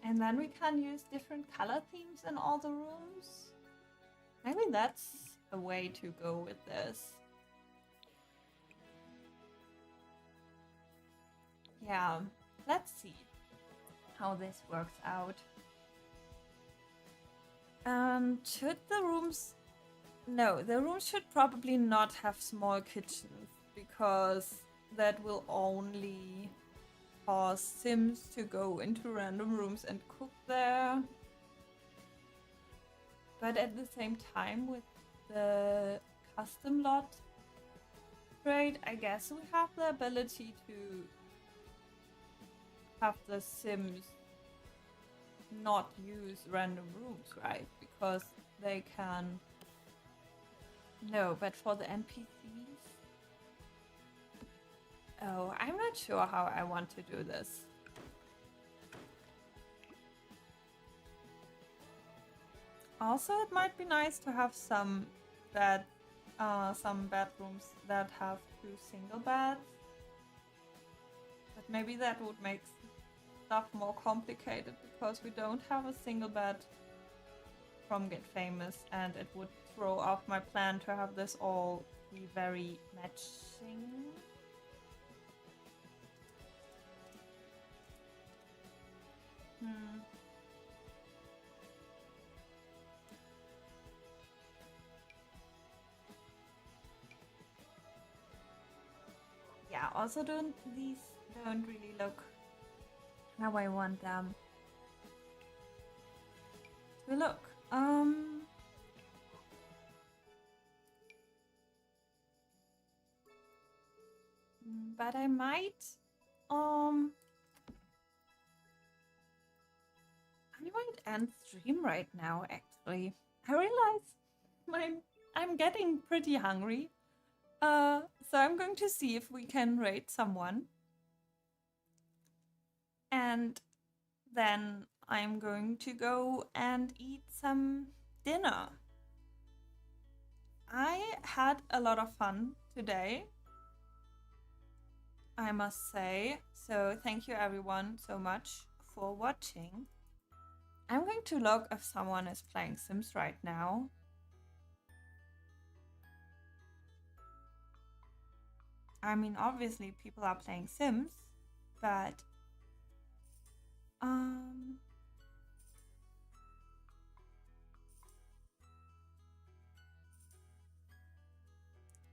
[SPEAKER 1] And then we can use different color themes in all the rooms. Maybe that's a way to go with this. Yeah, let's see how this works out. Should the rooms... No, the rooms should probably not have small kitchens, because that will only cause Sims to go into random rooms and cook there. But at the same time, with the custom lot trade, I guess we have the ability to have the Sims not use random rooms, right? Because they can... No, but for the NPCs? Oh, I'm not sure how I want to do this. Also, it might be nice to have some bedrooms that have 2 single beds. But maybe that would make stuff more complicated, because we don't have a single bed from Get Famous, and it would throw off my plan to have this all be very matching. Yeah, also these don't really look how I want them to look. But I might end stream right now, actually. I realize I'm getting pretty hungry. So I'm going to see if we can raid someone. And then I'm going to go and eat some dinner. I had a lot of fun today, I must say. So thank you everyone so much for watching. I'm going to look if someone is playing Sims right now. I mean, obviously people are playing Sims, but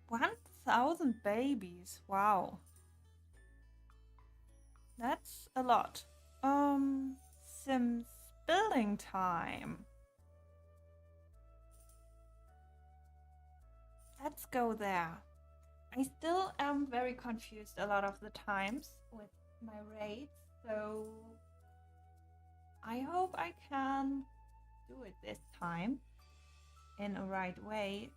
[SPEAKER 1] 1,000 babies, wow. That's a lot. Sims building time. Let's go there. I still am very confused a lot of the times with my raids, so I hope I can do it this time in a right way.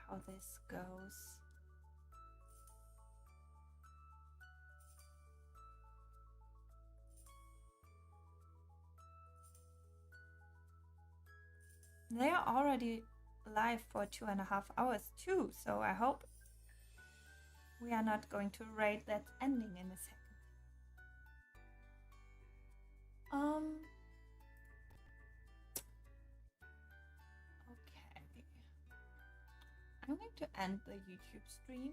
[SPEAKER 1] how this goes. They are already live for 2.5 hours too, so I hope we are not going to rate that ending in a second. Okay. I'm going to end the YouTube stream.